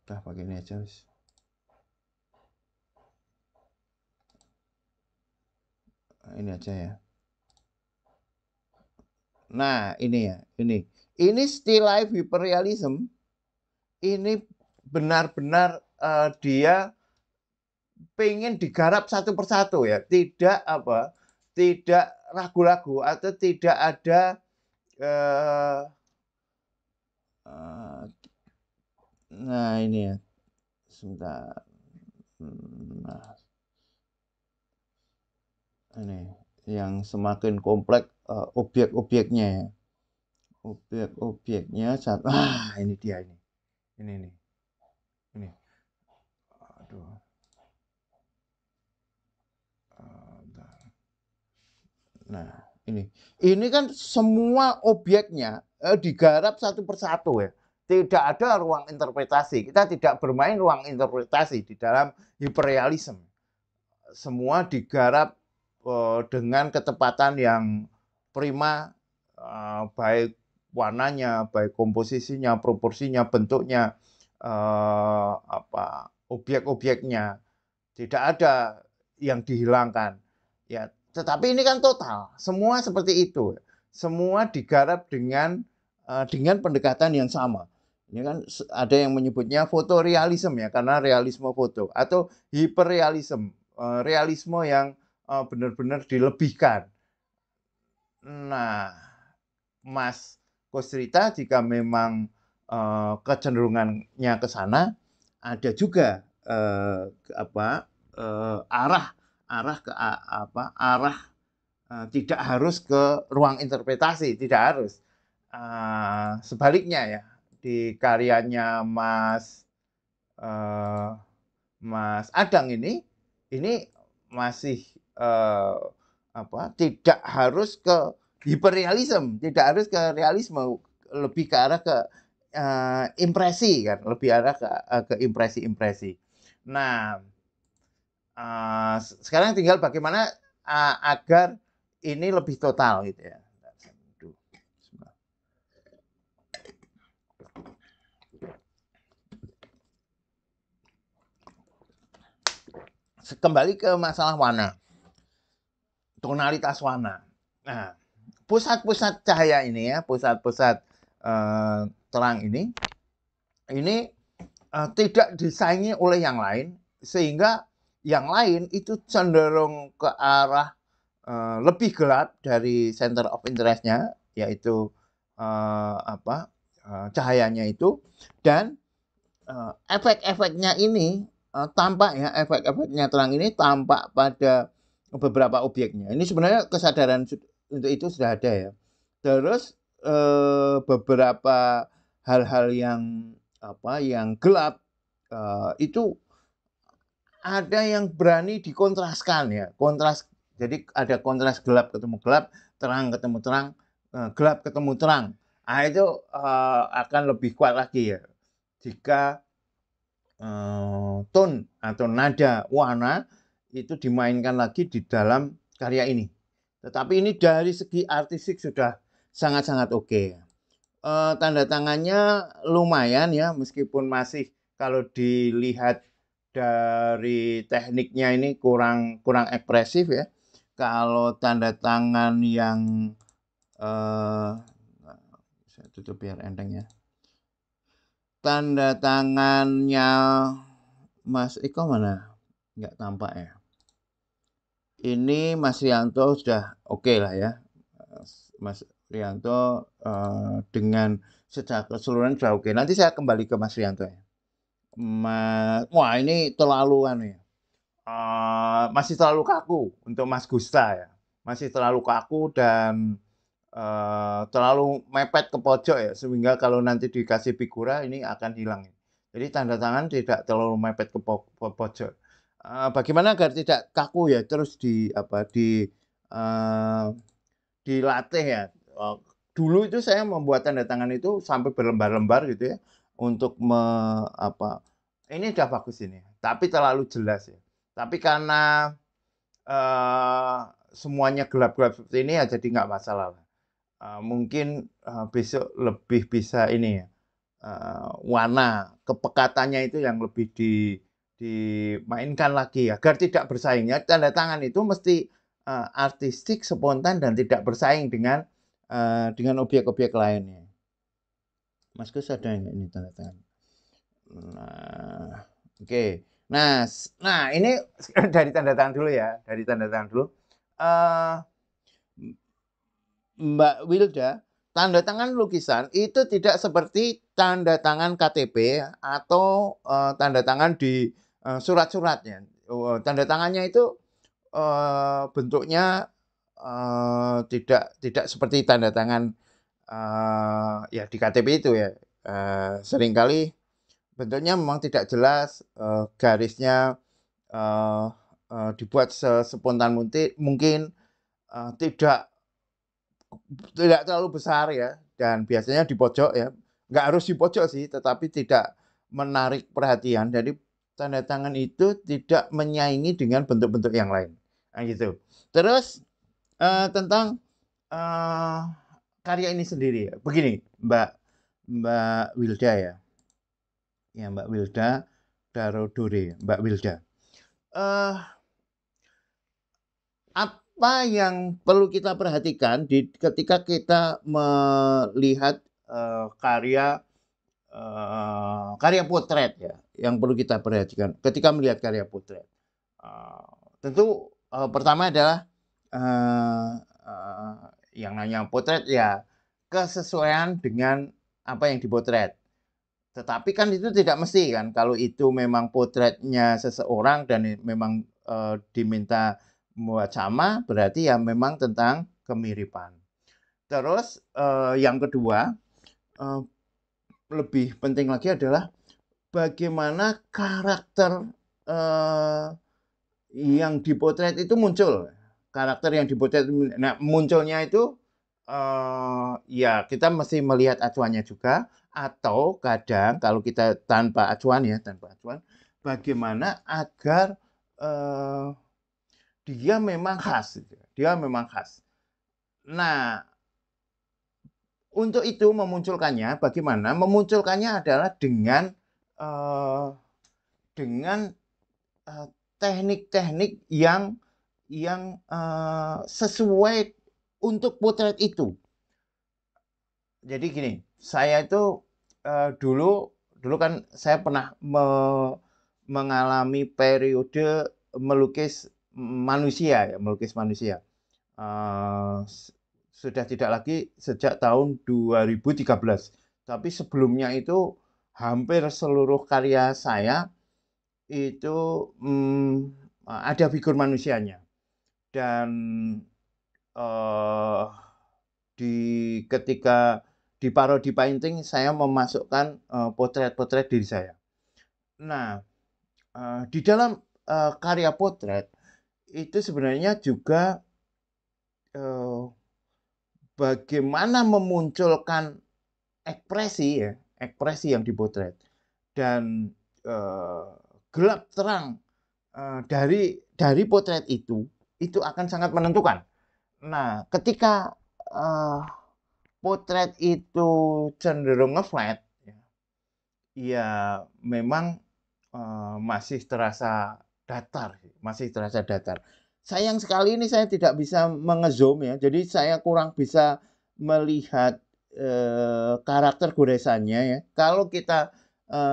Udah pakai ini aja, wis. Ini aja ya. Nah, ini ya, ini. Ini still life hyperrealism. Ini benar-benar dia pengen digarap satu persatu ya, tidak ragu-ragu atau tidak ada nah ini ya, sebentar. Nah, ini yang semakin kompleks objek-objeknya ya. Objek-objeknya ini dia ini. Ini. Aduh. Nah, ini kan semua objeknya digarap satu persatu ya. Tidak ada ruang interpretasi. Kita tidak bermain ruang interpretasi di dalam hiperrealisme. Semua digarap dengan ketepatan yang prima, baik warnanya, baik komposisinya, proporsinya, bentuknya, objek-objeknya. Tidak ada yang dihilangkan. Ya, tetapi ini kan total, semua seperti itu. Semua digarap dengan dengan pendekatan yang sama. Ini kan ada yang menyebutnya fotorealisme ya, karena realisme foto, atau hiperrealisme, realisme yang benar-benar dilebihkan. Nah, Mas Kusrita jika memang kecenderungannya ke sana, ada juga arah ke arah tidak harus ke ruang interpretasi, tidak harus. Sebaliknya ya, di karyanya Mas Adang ini masih tidak harus ke hiperrealisme, tidak harus ke realisme, lebih ke arah ke impresi kan, lebih arah ke impresi-impresi. Nah, sekarang tinggal bagaimana agar ini lebih total gitu ya. Kembali ke masalah warna, tonalitas warna. Nah, pusat-pusat cahaya ini ya, pusat-pusat terang ini tidak disaingi oleh yang lain, sehingga yang lain itu cenderung ke arah lebih gelap dari center of interest-nya, yaitu cahayanya itu, dan efek-efeknya ini tampak ya, efek-efeknya terang ini tampak pada beberapa objeknya. Ini sebenarnya kesadaran untuk itu sudah ada ya. Terus beberapa hal-hal yang gelap itu ada yang berani dikontraskan ya, kontras. Jadi ada kontras gelap ketemu gelap, terang ketemu terang, gelap ketemu terang. Nah, itu akan lebih kuat lagi ya jika tone atau nada warna itu dimainkan lagi di dalam karya ini. Tetapi ini dari segi artistik sudah sangat-sangat oke. Tanda tangannya lumayan ya, meskipun masih kalau dilihat dari tekniknya ini kurang ekspresif ya. Kalau tanda tangan yang saya tutup biar enteng ya. Tanda tangannya Mas Eko mana? Nggak tampak ya. Ini Mas Rianto sudah oke lah ya. Mas Rianto dengan secara keseluruhan sudah oke. Nanti saya kembali ke Mas Rianto ya. Wah ini terlalu ya. Masih terlalu kaku untuk Mas Gusta ya. Masih terlalu kaku dan terlalu mepet ke pojok ya, sehingga kalau nanti dikasih figura ini akan hilang. Jadi tanda tangan tidak terlalu mepet ke pojok. Bagaimana agar tidak kaku ya, terus dilatih ya. Dulu itu saya membuat tanda tangan itu sampai berlembar-lembar gitu ya, untuk ini udah bagus ini, tapi terlalu jelas ya. Tapi karena semuanya gelap-gelap seperti ini ya, jadi nggak masalah. Mungkin besok lebih bisa ini ya, warna kepekatannya itu yang lebih dimainkan lagi agar tidak bersaing ya. Tanda tangan itu mesti artistik, spontan, dan tidak bersaing dengan objek-objek lainnya. Mas Gus ada nggak ini tanda tangan? Nah, oke. Nah ini dari tanda tangan dulu ya, dari tanda tangan dulu. Mbak Wilda, tanda tangan lukisan itu tidak seperti tanda tangan KTP atau tanda tangan di surat-suratnya. Tanda tangannya itu bentuknya tidak seperti tanda tangan ya di KTP itu ya. Seringkali bentuknya memang tidak jelas, garisnya dibuat sespontan mungkin, tidak terlalu besar ya, dan biasanya di pojok ya. Nggak harus di pojok sih, tetapi tidak menarik perhatian. Jadi tanda tangan itu tidak menyaingi dengan bentuk-bentuk yang lain. Nah, gitu. Terus tentang karya ini sendiri ya. Begini, Mbak Wilda ya. Ya, Mbak Wilda Darodore, Mbak Wilda. Apa yang perlu kita perhatikan ketika kita melihat karya potret ya, yang perlu kita perhatikan ketika melihat karya potret. Tentu pertama adalah yang namanya potret ya kesesuaian dengan apa yang dipotret. Tetapi kan itu tidak mesti kan, kalau itu memang potretnya seseorang dan memang diminta buat sama, berarti ya memang tentang kemiripan. Terus yang kedua, lebih penting lagi adalah bagaimana karakter yang dipotret itu muncul. Karakter yang dipotret, nah munculnya itu ya kita mesti melihat acuannya juga, atau kadang kalau kita tanpa acuan ya, bagaimana agar dia memang khas, dia memang khas. Nah, untuk itu memunculkannya, bagaimana? Memunculkannya adalah dengan teknik-teknik yang sesuai untuk potret itu. Jadi gini, saya itu dulu kan saya pernah mengalami periode melukis manusia ya, melukis manusia. Sudah tidak lagi sejak tahun 2013. Tapi sebelumnya itu hampir seluruh karya saya itu ada figur manusianya. Dan ketika di parody painting saya memasukkan potret-potret diri saya. Nah, di dalam karya potret itu sebenarnya juga bagaimana memunculkan ekspresi ya, ekspresi yang dipotret dan gelap terang dari potret itu akan sangat menentukan. Nah, ketika potret itu cenderung ngeflat, ya memang masih terasa datar, Sayang sekali ini saya tidak bisa mengezoom ya, jadi saya kurang bisa melihat karakter goresannya ya. Kalau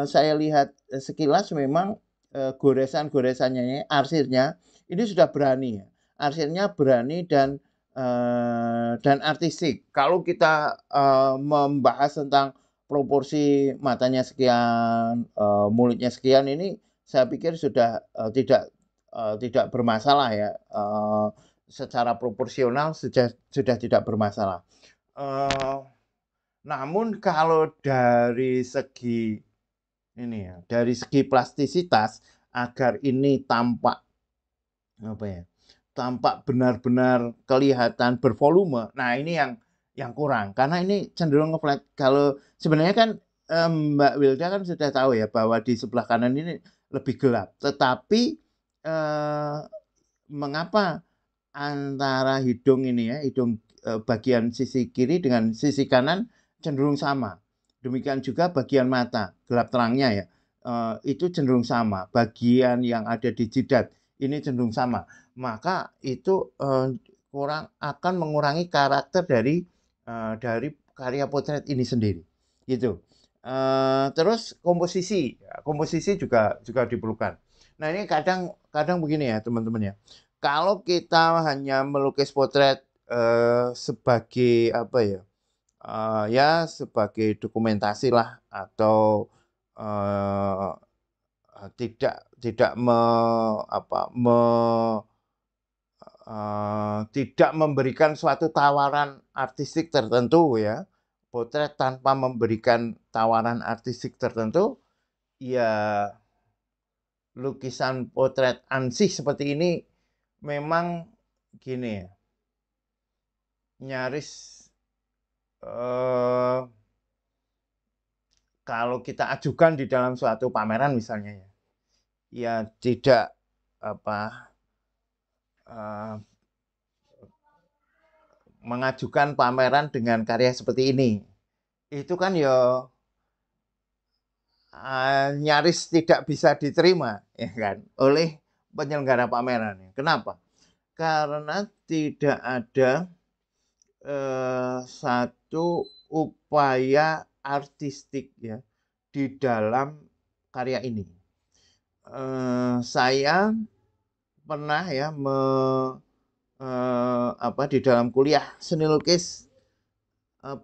saya lihat sekilas memang goresan-goresannya, arsirnya ini sudah berani ya. Arsirnya berani dan artistik. Kalau kita membahas tentang proporsi matanya sekian, mulutnya sekian, ini saya pikir sudah tidak bermasalah ya. Secara proporsional sudah tidak bermasalah. Namun kalau dari segi plastisitas, agar ini tampak benar-benar kelihatan bervolume. Nah, ini yang kurang karena ini cenderung ngeflat. Kalau sebenarnya kan Mbak Wilda kan sudah tahu ya bahwa di sebelah kanan ini lebih gelap. Tetapi mengapa antara hidung ini ya, hidung bagian sisi kiri dengan sisi kanan cenderung sama. Demikian juga bagian mata, gelap terangnya ya, itu cenderung sama. Bagian yang ada di jidat ini cenderung sama. Maka itu akan mengurangi karakter dari karya potret ini sendiri. Gitu. Terus komposisi juga diperlukan. Nah, ini kadang begini ya teman-teman ya. Kalau kita hanya melukis potret sebagai apa ya? Sebagai dokumentasi lah, atau tidak memberikan suatu tawaran artistik tertentu ya, potret tanpa memberikan tawaran artistik tertentu, ya lukisan potret ansih seperti ini memang gini ya, nyaris kalau kita ajukan di dalam suatu pameran misalnya ya tidak mengajukan pameran dengan karya seperti ini, itu kan ya nyaris tidak bisa diterima ya kan oleh penyelenggara pameran. Kenapa? Karena tidak ada satu upaya artistik ya di dalam karya ini. Saya pernah ya di dalam kuliah seni lukis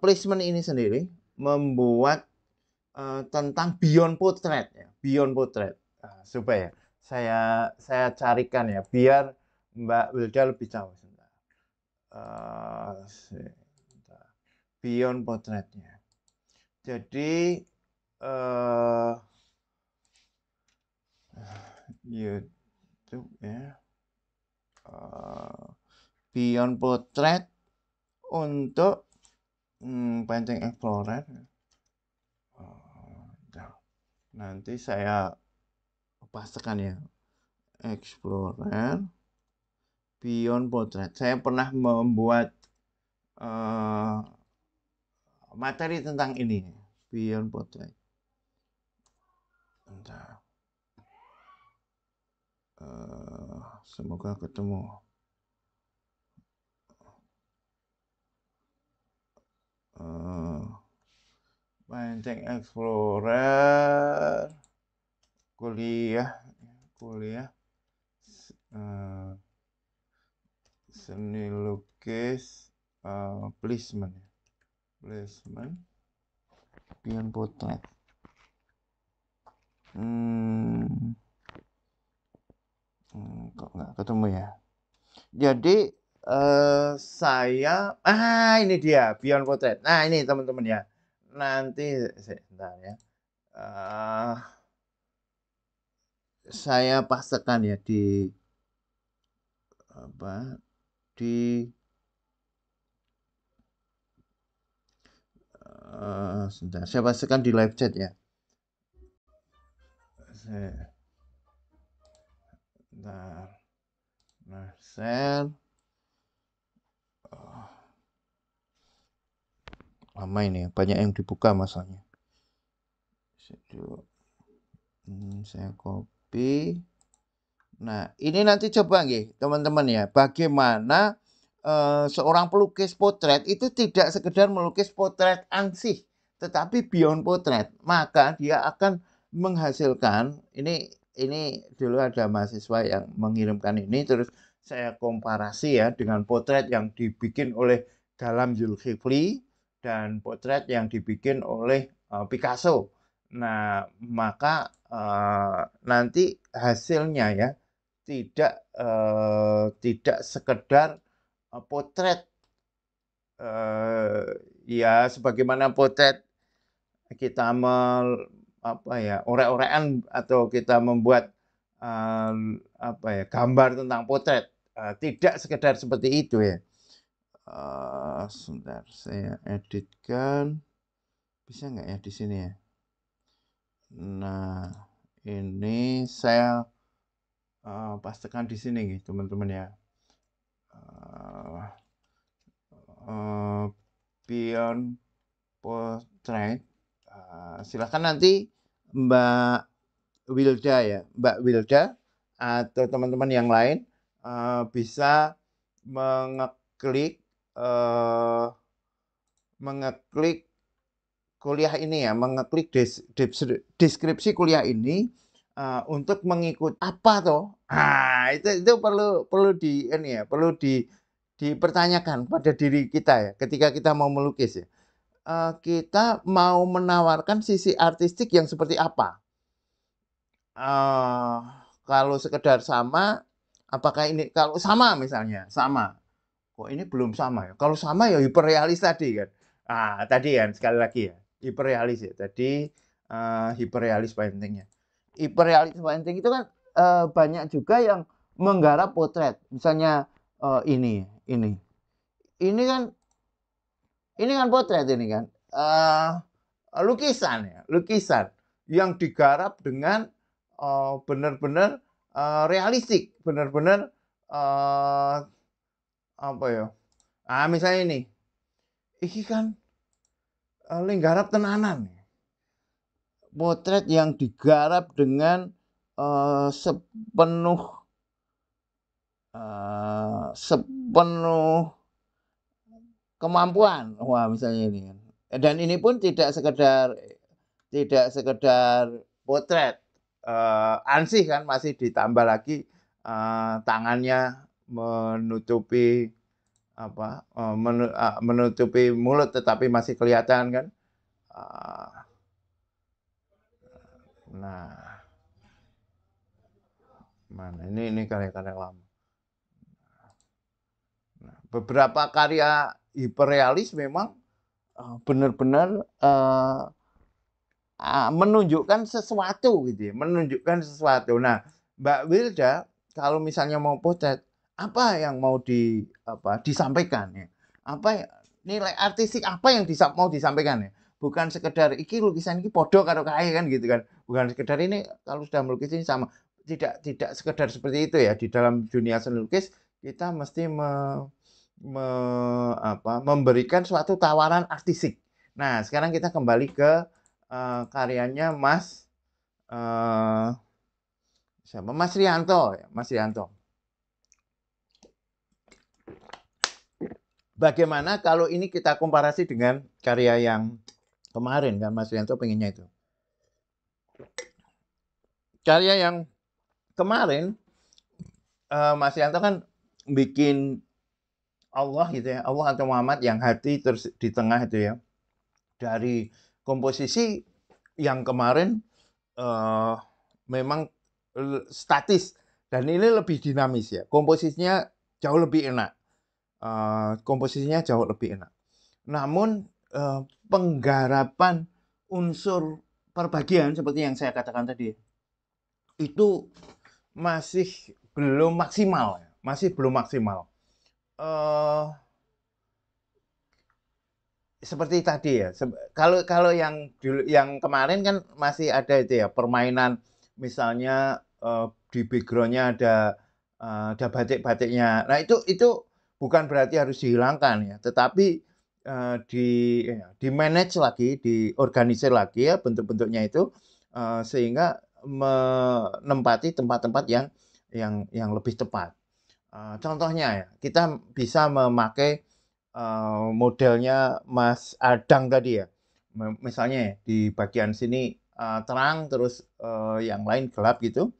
placement ini sendiri membuat tentang beyond portrait ya, beyond portrait. Supaya saya carikan ya biar Mbak Wilda lebih tahu. Beyond portraitnya. Jadi YouTube ya. Beyond portrait untuk Painting Explorer. Nanti saya pastikan ya. Explorer Beyond Portrait. Saya pernah membuat materi tentang ini. Beyond Portrait. Bentar. Semoga ketemu. Painting Explorer kuliah seni lukis placement Beyond Portrait. Kok nggak ketemu ya? Jadi saya ini dia Beyond Portrait. Nah ini teman-teman ya. Nanti sebentar ya. Saya pastikan ya di sebentar. Saya pastikan di live chat ya. Nah, share. Lama ini, banyak yang dibuka masalahnya. Saya copy. Nah, ini nanti coba nggih, teman-teman ya, bagaimana seorang pelukis potret itu tidak sekedar melukis potret ansih, tetapi beyond potret. Maka dia akan menghasilkan ini dulu ada mahasiswa yang mengirimkan ini, terus saya komparasi ya dengan potret yang dibikin oleh Dalam Zulkifli dan potret yang dibikin oleh Picasso. Nah, maka nanti hasilnya ya tidak sekedar potret ya sebagaimana potret kita orek-orekan atau kita membuat gambar tentang potret, tidak sekedar seperti itu ya. Sebentar saya editkan, bisa nggak ya di sini ya? Nah ini saya pastikan di sini nih teman-teman ya. Beyond Portrait. Silahkan nanti Mbak Wilda atau teman-teman yang lain bisa mengeklik kuliah ini ya, mengeklik deskripsi kuliah ini untuk mengikuti apa toh? Itu perlu dipertanyakan pada diri kita ya, ketika kita mau melukis ya. Kita mau menawarkan sisi artistik yang seperti apa? Kalau sekedar sama, apakah ini kalau sama misalnya sama? Kok ini belum sama ya? Kalau sama ya hiperrealis tadi kan? Tadi kan sekali lagi ya hiperrealis ya. Tadi hiperrealis paintingnya. Hiperrealis painting itu kan banyak juga yang menggarap potret. Misalnya ini kan potret ini kan. Lukisan yang digarap dengan benar-benar realistik, benar-benar misalnya ini kan nggarap tenanan. Potret yang digarap dengan sepenuh kemampuan. Wah, misalnya ini kan. Dan ini pun tidak sekedar potret, ansih kan masih ditambah lagi, tangannya menutupi menutupi mulut tetapi masih kelihatan kan. Nah, mana ini karya-karya lama. Nah, beberapa karya hiperrealis memang benar-benar menunjukkan sesuatu gitu ya, menunjukkan sesuatu. Nah, Mbak Wilda kalau misalnya mau potret, apa yang mau disampaikan ya? Apa nilai artistik apa yang mau disampaikan ya? Bukan sekedar iki lukisan iki podo karo kae kan gitu kan. Bukan sekedar ini kalau sudah melukis ini sama. Tidak sekedar seperti itu ya. Di dalam dunia seni lukis kita mesti memberikan suatu tawaran artistik. Nah, sekarang kita kembali ke karyanya siapa? Mas Rianto, Mas Rianto. Bagaimana kalau ini kita komparasi dengan karya yang kemarin kan Mas Rianto pengennya itu. Karya yang kemarin Mas Rianto kan bikin Allah gitu ya, Allah atau Muhammad yang hati terus di tengah itu ya. Dari komposisi yang kemarin memang statis dan ini lebih dinamis ya. Komposisinya jauh lebih enak. Namun penggarapan unsur perbagian seperti yang saya katakan tadi itu masih belum maksimal, seperti tadi ya. Kalau yang kemarin kan masih ada itu ya permainan, misalnya di backgroundnya ada batik-batiknya. Nah itu bukan berarti harus dihilangkan ya, tetapi di manage lagi, diorganisir lagi ya bentuk-bentuknya itu sehingga menempati tempat-tempat yang lebih tepat. Contohnya ya, kita bisa memakai modelnya Mas Adang tadi ya. Misalnya ya, di bagian sini terang terus yang lain gelap gitu.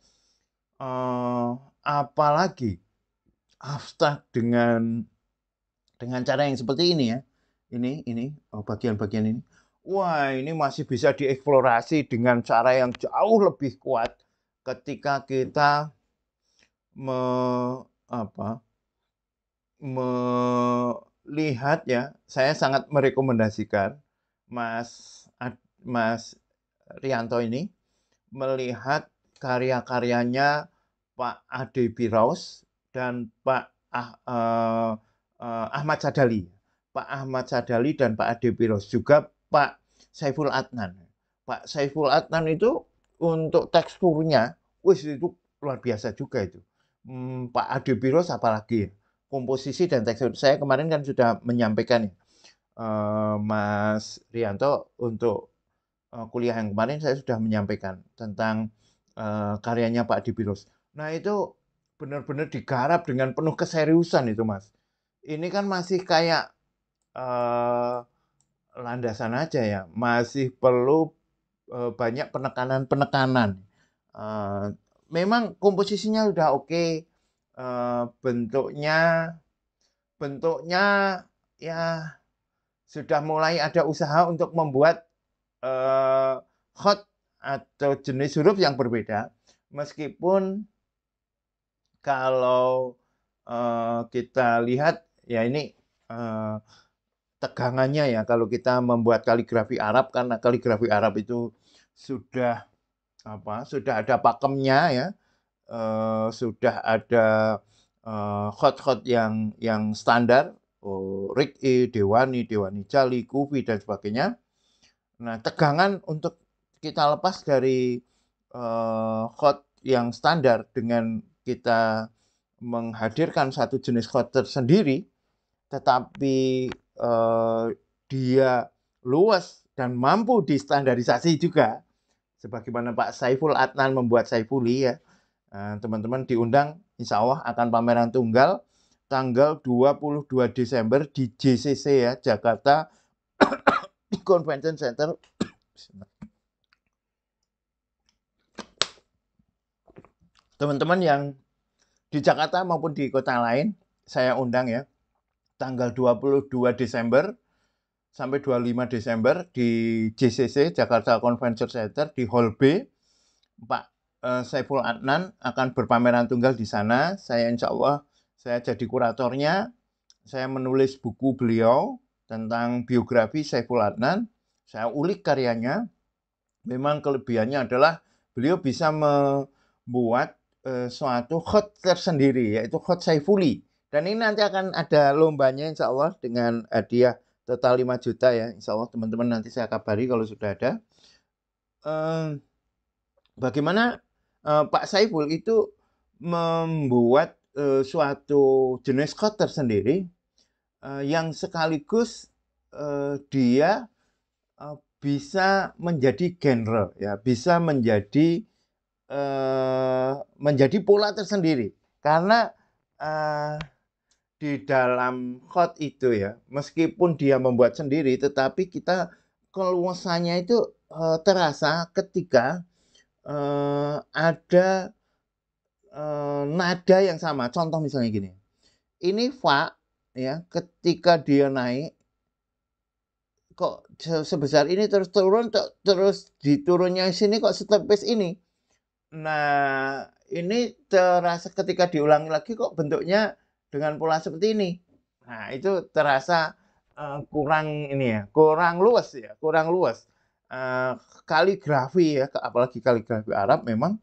Apalagi abstrak dengan cara yang seperti ini ya. Ini bagian-bagian ini. Wah, ini masih bisa dieksplorasi dengan cara yang jauh lebih kuat ketika kita melihat ya. Saya sangat merekomendasikan Mas Rianto ini melihat karya-karyanya Pak Ade Biraus dan Pak Ahmad Sadali. Pak Ahmad Sadali dan Pak Ade Biraus, juga Pak Saiful Adnan. Pak Saiful Adnan itu untuk teksturnya, itu luar biasa juga itu. Pak Ade Biraus apalagi komposisi dan tekstur. Saya kemarin kan sudah menyampaikan Mas Rianto untuk kuliah yang kemarin saya sudah menyampaikan tentang karyanya Pak Ade Biraus. Nah itu benar-benar digarap dengan penuh keseriusan itu Mas. Ini kan masih kayak landasan aja ya, masih perlu banyak penekanan-penekanan. Memang komposisinya udah oke, bentuknya ya sudah mulai ada usaha untuk membuat hot atau jenis huruf yang berbeda, meskipun kalau kita lihat ya ini tegangannya ya, kalau kita membuat kaligrafi Arab, karena kaligrafi Arab itu sudah ada pakemnya ya, sudah ada hot yang standar, Rik'i, Dewani Jali, Kufi dan sebagainya. Nah, tegangan untuk kita lepas dari hot yang standar dengan kita menghadirkan satu jenis hot tersendiri, tetapi dia luas dan mampu distandarisasi juga, sebagaimana Pak Saiful Adnan membuat Saifuli ya. Teman-teman diundang, insya Allah akan pameran tunggal tanggal 22 Desember di JCC ya, Jakarta Convention Center. Teman-teman yang di Jakarta maupun di kota lain, saya undang ya, tanggal 22 Desember sampai 25 Desember di JCC, Jakarta Convention Center, di Hall B. Pak Saiful Adnan akan berpameran tunggal di sana. Saya insya Allah, saya jadi kuratornya. Saya menulis buku beliau tentang biografi Saiful Adnan. Saya ulik karyanya. Memang kelebihannya adalah beliau bisa membuat suatu khot tersendiri, yaitu khot Saifuli. Dan ini nanti akan ada lombanya insya Allah dengan hadiah total 5 juta ya. Insya Allah teman-teman nanti saya kabari kalau sudah ada. Bagaimana Pak Saiful itu membuat suatu jenis khot tersendiri yang sekaligus dia bisa menjadi genre, ya, bisa menjadi pola tersendiri. Karena di dalam khot itu ya, meskipun dia membuat sendiri, tetapi kita keluasannya itu terasa ketika ada nada yang sama. Contoh misalnya gini, ini fa ya, ketika dia naik kok sebesar ini, terus turun, terus di turunnya sini kok setepis ini. Nah, ini terasa ketika diulangi lagi kok bentuknya dengan pola seperti ini. Nah, itu terasa kurang ini ya, kurang luas ya, kurang luas. Kaligrafi ya, apalagi kaligrafi Arab memang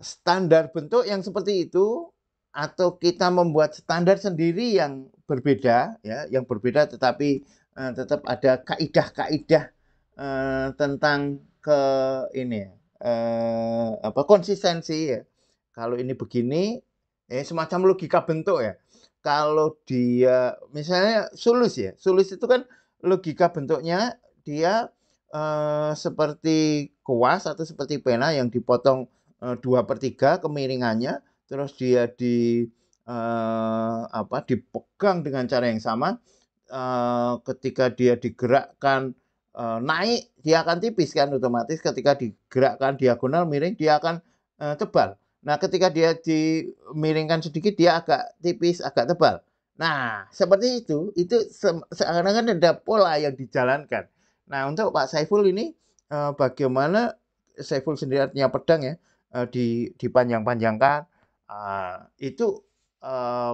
standar bentuk yang seperti itu, atau kita membuat standar sendiri yang berbeda ya, yang berbeda tetapi tetap ada kaidah-kaidah tentang ke ini konsistensi ya. Kalau ini begini, semacam logika bentuk ya. Kalau dia misalnya sulus ya, sulus itu kan logika bentuknya dia seperti kuas atau seperti pena yang dipotong 2/3 kemiringannya, terus dia dipegang dengan cara yang sama. Ketika dia digerakkan naik, dia akan tipis kan, otomatis ketika digerakkan diagonal miring dia akan tebal. Nah, ketika dia dimiringkan sedikit dia agak tipis, agak tebal. Nah, seperti itu seakan-akan ada pola yang dijalankan. Nah, untuk Pak Saiful ini bagaimana Saiful sendiri artinya pedang ya, dipanjang-panjangkan, itu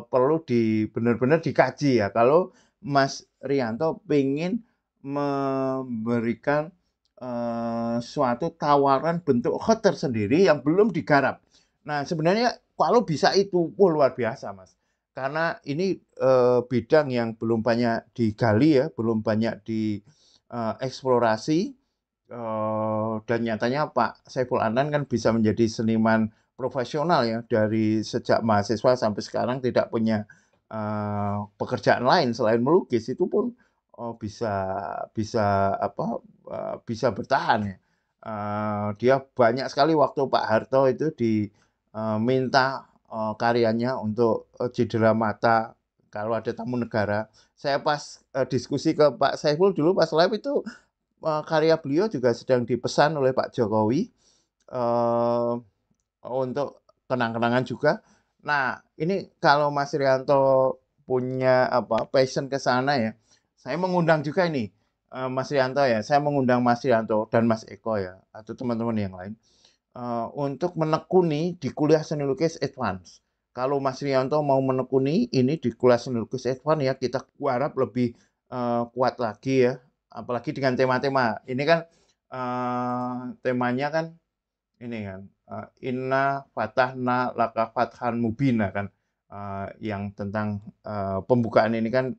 perlu benar-benar dikaji ya. Kalau Mas Rianto ingin memberikan suatu tawaran bentuk khot tersendiri yang belum digarap. Nah, sebenarnya kalau bisa itu luar biasa, Mas. Karena ini bidang yang belum banyak digali ya, belum banyak dieksplorasi. Dan nyatanya Pak Saiful Adnan kan bisa menjadi seniman profesional ya, dari sejak mahasiswa sampai sekarang tidak punya pekerjaan lain selain melukis, itu pun bisa bertahan ya. Dia banyak sekali waktu Pak Harto itu diminta karyanya untuk cedera mata kalau ada tamu negara. Saya pas diskusi ke Pak Saiful dulu pas live itu, karya beliau juga sedang dipesan oleh Pak Jokowi untuk kenang-kenangan juga. Nah, ini kalau Mas Rianto punya passion ke sana ya, saya mengundang juga ini Mas Rianto ya, saya mengundang Mas Rianto dan Mas Eko ya, atau teman-teman yang lain untuk menekuni di kuliah seni lukis advance. Kalau Mas Rianto mau menekuni ini di kuliah seni lukis advance ya, kita harap lebih kuat lagi ya, apalagi dengan tema-tema. Ini kan temanya kan ini kan inna fatahna laka fathan mubina kan, yang tentang pembukaan ini kan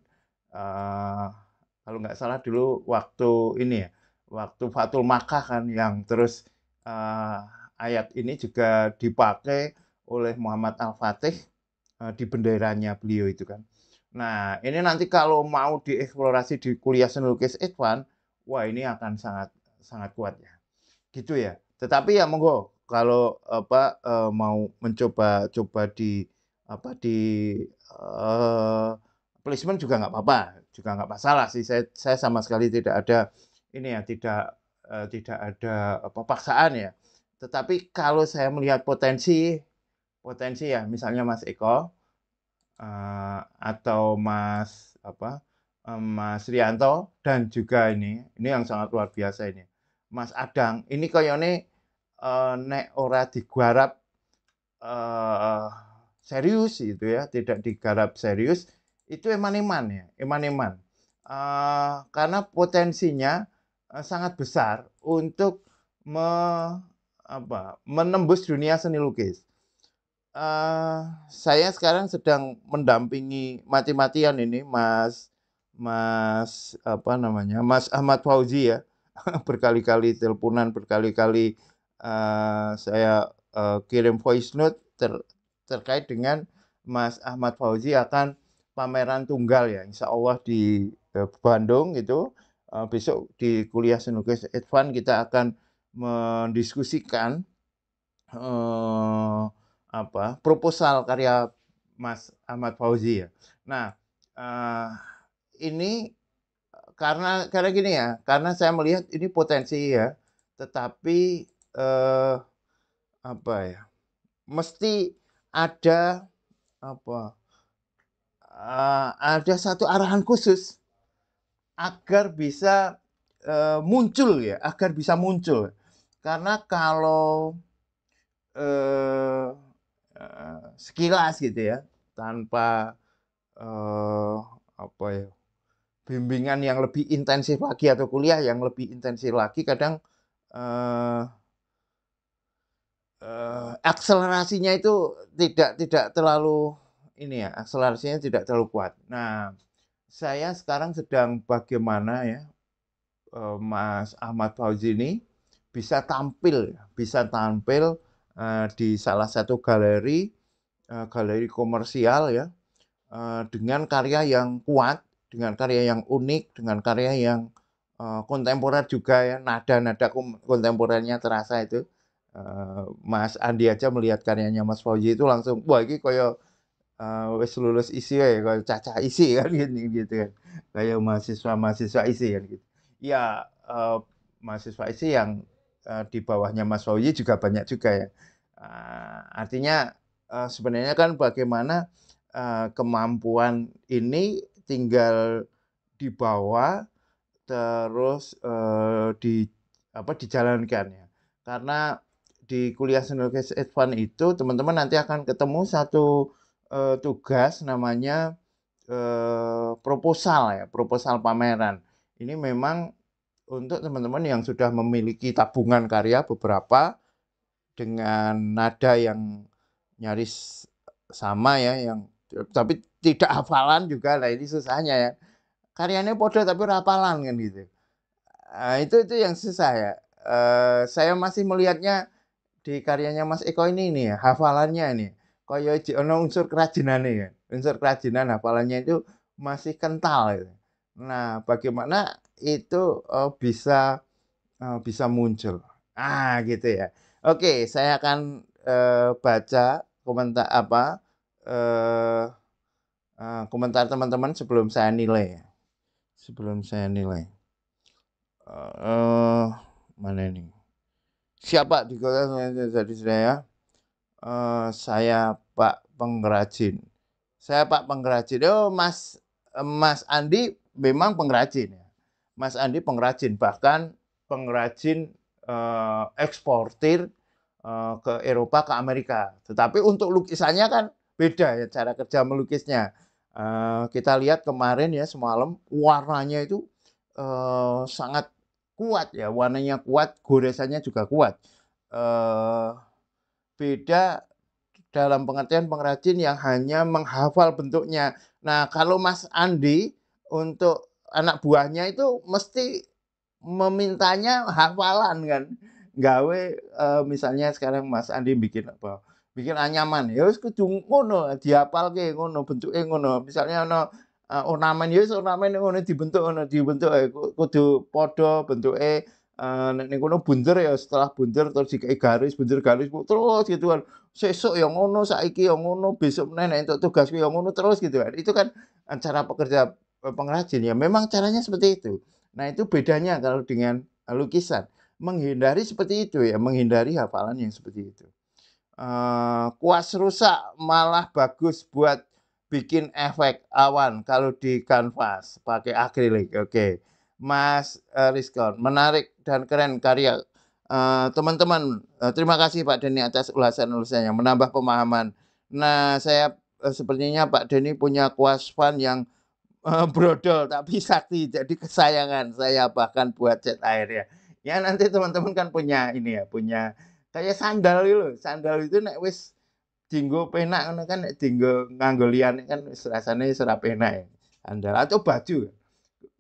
kalau nggak salah dulu waktu ini ya, waktu Fathul Makkah kan, yang terus ayat ini juga dipakai oleh Muhammad Al-Fatih di benderanya beliau itu kan. Nah, ini nanti kalau mau dieksplorasi di kuliah seni lukis advance, wah ini akan sangat sangat kuat ya. Gitu ya. Tetapi ya monggo kalau mau mencoba di placement juga nggak apa-apa, juga nggak masalah sih. Saya sama sekali tidak ada ini ya, tidak ada apa, paksaan ya. Tetapi kalau saya melihat potensi potensi ya, misalnya Mas Eko, atau Mas apa, Mas Rianto dan juga ini yang sangat luar biasa ini, Mas Adang, ini kayaknya nek ora digarap eh, serius itu ya, tidak digarap serius, itu eman-eman ya, eman-eman. Karena potensinya sangat besar untuk menembus dunia seni lukis. Saya sekarang sedang mendampingi mati-matian ini Mas apa namanya, Mas Ahmad Fauzi ya. Berkali-kali teleponan, berkali-kali saya kirim voice note terkait dengan Mas Ahmad Fauzi akan pameran tunggal ya, insya Allah di Bandung gitu. Besok di kuliah Seni Lukis Advance kita akan mendiskusikan proposal karya Mas Ahmad Fauzi ya. Nah, ini karena gini ya, karena saya melihat ini potensi ya, tetapi mesti ada ada satu arahan khusus agar bisa muncul ya, agar bisa muncul. Karena kalau sekilas gitu ya, tanpa bimbingan yang lebih intensif lagi atau kuliah yang lebih intensif lagi, kadang akselerasinya itu tidak terlalu ini ya, akselerasinya tidak terlalu kuat. Nah, saya sekarang sedang bagaimana ya Mas Ahmad Fauzi ini bisa tampil di salah satu galeri komersial ya, dengan karya yang kuat, dengan karya yang unik, dengan karya yang kontemporer juga ya, nada-nada kontemporernya terasa itu. Mas Andi aja melihat karyanya Mas Fauzi itu langsung, wah ini kayak wis lulus isi ya, kayak cacah isi kan gitu kan, kayak mahasiswa isi kan gitu. Ya mahasiswa isi yang di bawahnya Mas Fauzi juga banyak juga ya. Artinya sebenarnya kan bagaimana kemampuan ini tinggal dibawa terus dijalankan ya. Karena di kuliah Seni Lukis Advance itu teman-teman nanti akan ketemu satu tugas namanya proposal pameran. Ini memang untuk teman-teman yang sudah memiliki tabungan karya beberapa dengan nada yang nyaris sama ya, tapi tidak hafalan juga, lah ini susahnya ya. Karyanya podo tapi hafalan kan gitu. Itu yang susah ya. Saya masih melihatnya di karyanya Mas Eko ini nih, hafalannya ini. Kaya ono unsur kerajinane kan. Unsur kerajinan hafalannya itu masih kental gitu. Nah, bagaimana itu bisa muncul. Gitu ya. Oke, saya akan baca komentar teman-teman sebelum saya nilai ya. Sebelum saya nilai. Mana ini? Siapa di kota jadi saya? Saya Pak Pengrajin. Saya Pak Pengrajin. Oh, Mas Andi memang pengrajin ya. Mas Andi pengrajin, bahkan pengrajin eksportir ke Eropa, ke Amerika. Tetapi untuk lukisannya kan beda ya cara kerja melukisnya. Kita lihat kemarin ya semalam warnanya itu sangat kuat ya, warnanya kuat, goresannya juga kuat. Beda dalam pengertian pengrajin yang hanya menghafal bentuknya. Nah, kalau Mas Andi untuk anak buahnya itu mesti memintanya hafalan kan. Gawe misalnya sekarang Mas Andi bikin apa? Bikin anyaman. Ya wis kudu ngono, dihafalke ngono, bentuke ngono. Misalnya ono ornamen ya wis ornamen ngono dibentuk kudu padha bentuke. Nek ning kono bunder ya setelah bunder terus dikai garis, bunder-garis terus gitu kan. Sesuk ya ngono, saiki ya ngono, besok meneh nek entuk tugas ya ngono terus gitu kan. Itu kan cara pekerja pengrajin ya memang caranya seperti itu. Nah, itu bedanya kalau dengan lukisan. Menghindari seperti itu ya, menghindari hafalan yang seperti itu. Kuas rusak malah bagus buat bikin efek awan kalau di kanvas pakai akrilik. Oke. Mas, Rizkon, menarik dan keren karya, teman-teman. Terima kasih Pak Denny atas ulasan-ulasannya, menambah pemahaman. Nah, saya, sepertinya Pak Denny punya kuas fan yang brodol tapi sakti, jadi kesayangan saya bahkan buat cat air ya. Ya nanti teman-teman kan punya ini ya, punya kayak sandal itu loh, sandal itu nek wis dienggo penak ngono kan, nek dienggo nganggo liyane kan wis rasane wis ora penak ya, sandal atau baju.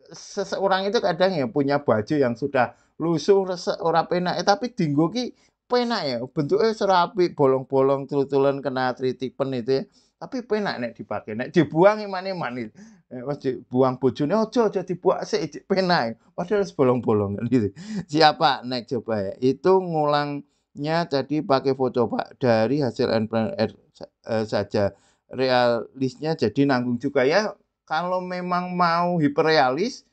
Seseorang itu kadang ya punya baju yang sudah lusuh, resek, ora penak, tapi dienggo ki penak ya, bentuknya serapi, bolong-bolong, tul-tulan, kena tritipen itu ya, tapi penak nek dipakai, nek dibuang iman-iman itu. Pas dibuang bojone, "Ojo, dibuang sik, ijik penak." Padahal bolong-bolong kan gitu. Siapa next coba ya, itu ngulangnya tadi pakai foto Pak, dari hasil NPR saja. Realisnya jadi nanggung juga ya, kalau memang mau hiperrealis,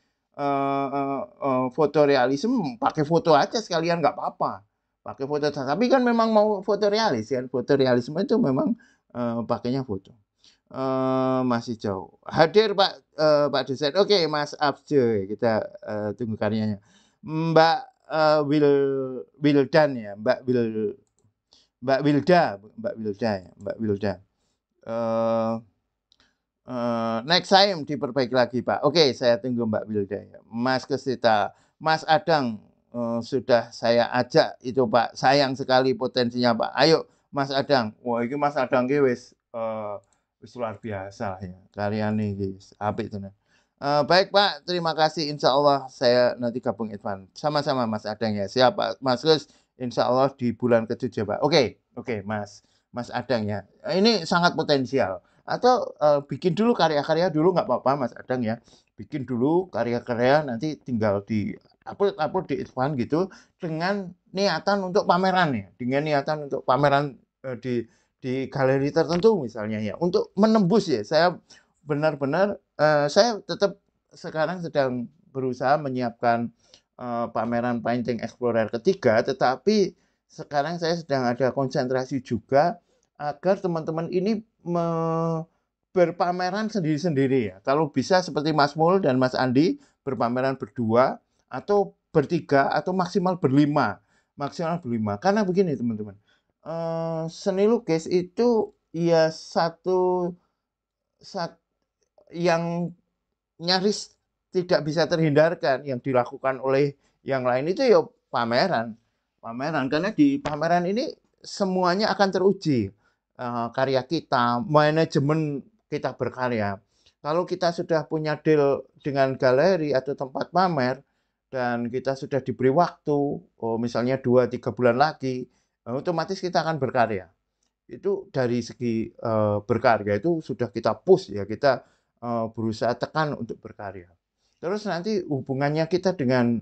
fotorealisme pakai foto aja sekalian nggak apa-apa. Pakai foto, tapi kan memang mau fotorealis kan, fotorealisme itu memang, pakainya foto. Masih jauh. Hadir Pak, Pak dosen. Oke Mas Abje, kita, tunggu karyanya. Mbak, Wildan ya, Mbak Wilda Mbak Wilda ya, Mbak Wilda. Eee next time diperbaiki lagi, Pak. Oke, saya tunggu Mbak Wilda ya. Mas Kesita, Mas Adang, sudah saya ajak itu, Pak. Sayang sekali potensinya, Pak. Ayo Mas Adang. Wah, ini Mas Adang ki wis luar biasa lah ya. Karyane iki wis apik tenan. Baik, Pak. Terima kasih. Insya Allah saya nanti gabung advance. Sama-sama Mas Adang ya. Siap, Pak. Mas Gus, insya Allah di bulan ke-7, Pak. Oke, oke, Mas Adang ya. Ini sangat potensial. Atau, bikin dulu karya-karya dulu nggak apa-apa Mas Adang ya. Bikin dulu karya-karya nanti tinggal di-upload di Advan gitu dengan niatan untuk pameran ya, dengan niatan untuk pameran, di galeri tertentu misalnya ya, untuk menembus ya. Saya benar-benar, saya tetap sekarang sedang berusaha menyiapkan, pameran Painting Explorer ketiga, tetapi sekarang saya sedang ada konsentrasi juga agar teman-teman ini berpameran sendiri-sendiri ya. Kalau bisa seperti Mas Mul dan Mas Andi berpameran berdua atau bertiga atau maksimal berlima, maksimal berlima. Karena begini teman-teman, seni lukis itu ya sat yang nyaris tidak bisa terhindarkan yang dilakukan oleh yang lain itu ya pameran. Pameran, karena di pameran ini semuanya akan teruji, karya kita, manajemen kita berkarya. Kalau kita sudah punya deal dengan galeri atau tempat pamer dan kita sudah diberi waktu, oh misalnya 2, 3 bulan lagi, otomatis kita akan berkarya. Itu dari segi, berkarya itu sudah kita push ya, kita, berusaha tekan untuk berkarya. Terus nanti hubungannya kita dengan,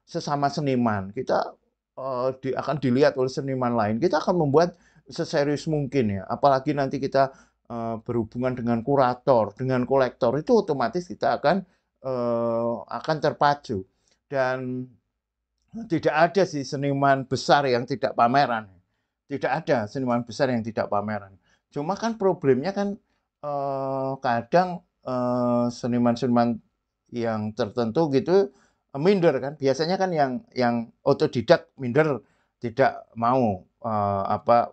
sesama seniman, kita, akan dilihat oleh seniman lain, kita akan membuat seserius mungkin ya, apalagi nanti kita, berhubungan dengan kurator, dengan kolektor, itu otomatis kita akan terpacu. Dan tidak ada sih seniman besar yang tidak pameran. Tidak ada seniman besar yang tidak pameran. Cuma kan problemnya kan, kadang, seniman-seniman yang tertentu gitu, minder kan. Biasanya kan yang otodidak minder, tidak mau,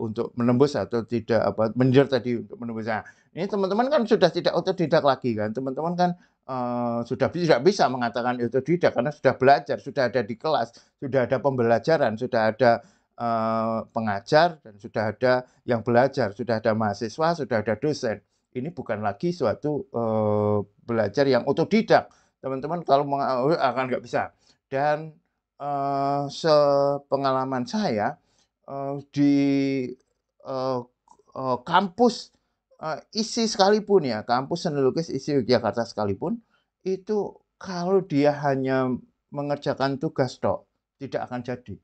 untuk menembus atau tidak minder tadi untuk menembus. Nah, ini teman-teman kan sudah tidak otodidak lagi kan. Teman-teman kan, sudah tidak bisa mengatakan otodidak karena sudah belajar, sudah ada di kelas, sudah ada pembelajaran, sudah ada, pengajar dan sudah ada yang belajar, sudah ada mahasiswa, sudah ada dosen. Ini bukan lagi suatu, belajar yang otodidak. Teman-teman kalau akan nggak bisa. Dan, sepengalaman saya, di, eee kampus, isi sekalipun ya, kampus seni lukis isi Yogyakarta sekalipun, itu kalau dia hanya mengerjakan tugas tok, tidak akan jadi.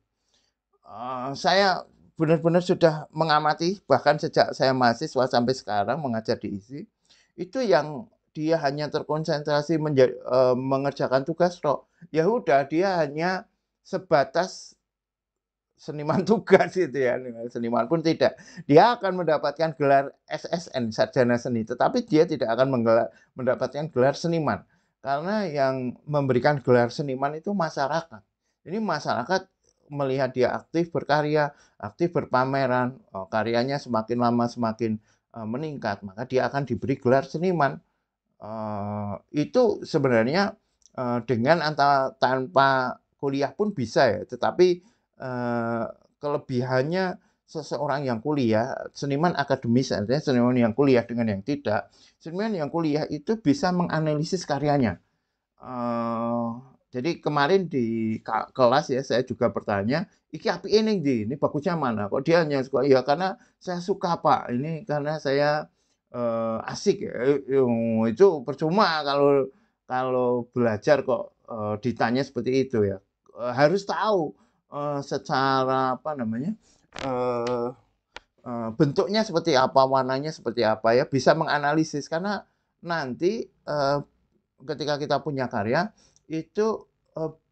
Saya benar-benar sudah mengamati, bahkan sejak saya mahasiswa sampai sekarang mengajar di ISI, itu yang dia hanya terkonsentrasi mengerjakan tugas roh, ya udah dia hanya sebatas seniman tugas itu ya, seniman pun tidak. Dia akan mendapatkan gelar SSN, sarjana seni, tetapi dia tidak akan mendapatkan gelar seniman. Karena yang memberikan gelar seniman itu masyarakat. Ini masyarakat melihat dia aktif berkarya, aktif berpameran, karyanya semakin lama semakin meningkat, maka dia akan diberi gelar seniman. Itu sebenarnya dengan tanpa kuliah pun bisa ya, tetapi kelebihannya seseorang yang kuliah, seniman akademis, artinya seniman yang kuliah dengan yang tidak, seniman yang kuliah itu bisa menganalisis karyanya. Jadi kemarin di kelas ya saya juga bertanya, "Iki api ini bagusnya mana?" Kok dia hanya suka, "Ya karena saya suka Pak, ini karena saya asik ya." Itu percuma kalau kalau belajar kok ditanya seperti itu ya. Harus tahu secara apa namanya, eee bentuknya seperti apa, warnanya seperti apa ya, bisa menganalisis karena nanti ketika kita punya karya itu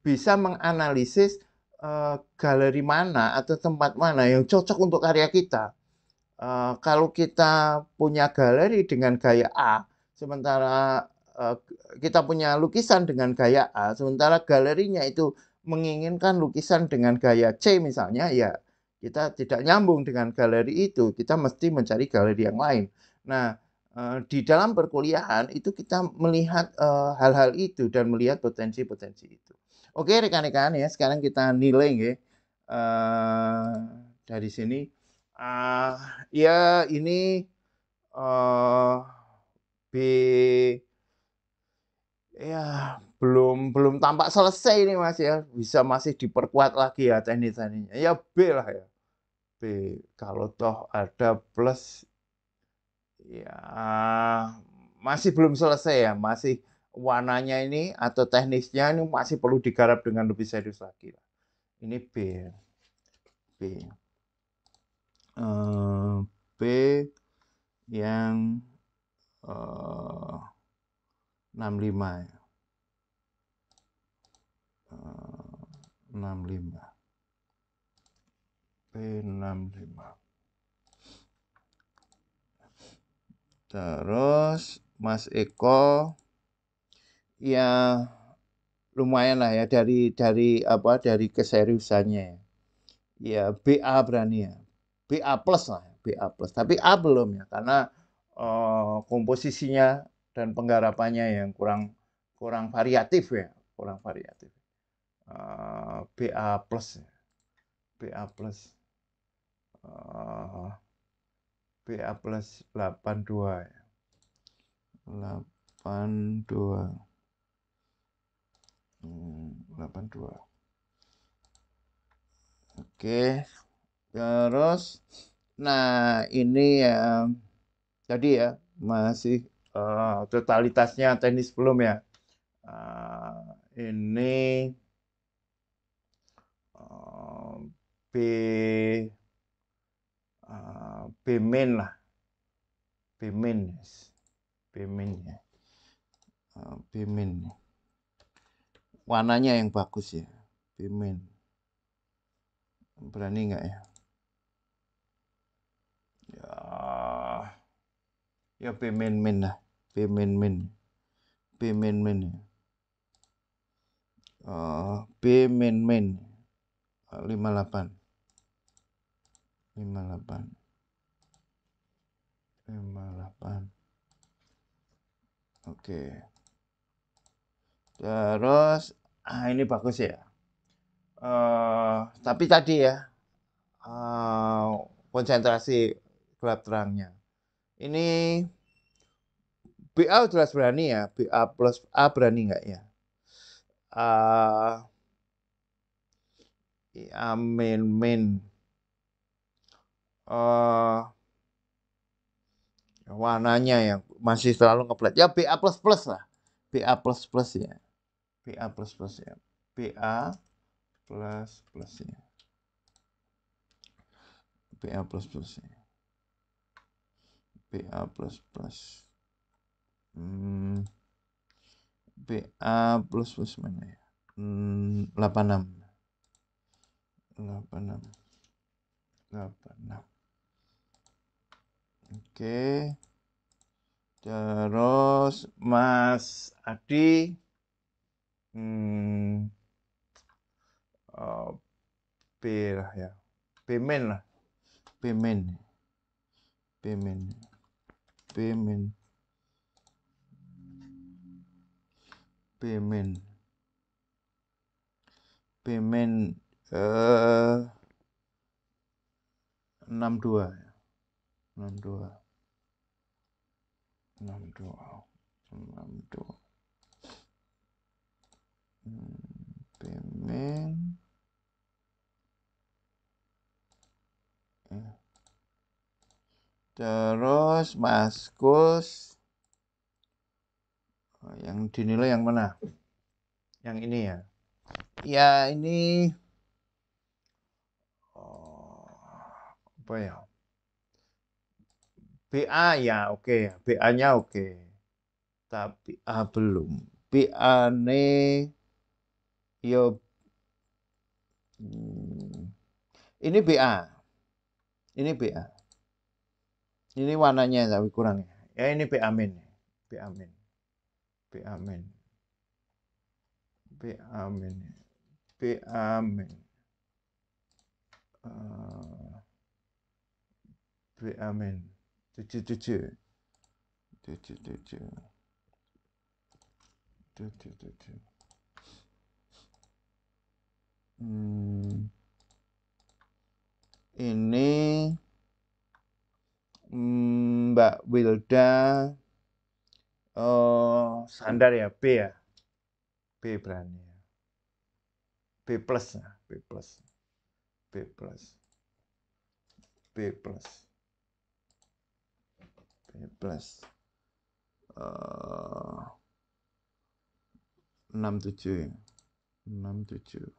bisa menganalisis galeri mana atau tempat mana yang cocok untuk karya kita. Kalau kita punya galeri dengan gaya A, sementara kita punya lukisan dengan gaya A, sementara galerinya itu menginginkan lukisan dengan gaya C misalnya, ya kita tidak nyambung dengan galeri itu, kita mesti mencari galeri yang lain. Nah, di dalam perkuliahan itu kita melihat hal-hal itu dan melihat potensi-potensi itu. Oke rekan-rekan ya, sekarang kita nilai ya dari sini. Ya ini uh, B ya belum belum tampak selesai ini Mas ya. Bisa masih diperkuat lagi ya teknik-tekniknya. Ya B lah ya. B. Kalau toh ada plus ya masih belum selesai ya. Masih warnanya ini atau teknisnya ini masih perlu digarap dengan lebih serius lagi. Ini B. B. B yang 65 ya. 65. P65. Terus Mas Eko ya lumayan lah ya dari keseriusannya. Ya BA berani ya. BA plus lah, BA plus. Tapi A belum ya karena komposisinya dan penggarapannya yang kurang kurang variatif ya, kurang variatif. BA plus ya. BA plus. BA plus 82 ya. 82. 82. Oke. Terus nah ini ya tadi ya masih totalitasnya teknis belum ya. Ini B B min lah. B min. B min ya. B min. Warnanya yang bagus ya. B min. Berani nggak ya? Ya B min min lah. B min min. B min min. B min min. 58. 58. 58. Oke. Terus ini bagus ya. Tapi tadi ya konsentrasi gelap terangnya. Ini BA jelas berani ya. BA plus A berani nggak ya? Amin min. Warnanya yang masih selalu ngeplet. Ya BA plus plus lah. BA plus plus ya. BA plus plus ya. BA plus plus ya. BA plus plus ya. BA plus plus. BA plus mana ya? 86. 86. Oke. Terus Mas Adi B lah ya. Payment lah. Payment. Payment 62 ya. 62. Payment. Terus Mas Kus yang dinilai yang mana? Yang ini ya. Ya ini apa ya? BA ya oke. BA-nya oke. Tapi A belum. BA ne yo ini BA. Ini BA. Ini warnanya tapi kurang ya. Ya ini BA min. BA min. BA min. BA min. BA min. BA min. 77. 77. Ini Mbak Wilda standar ya B ya. B berani ya. B plus ya. B plus. B plus. B plus. B plus. 67 ya. 67.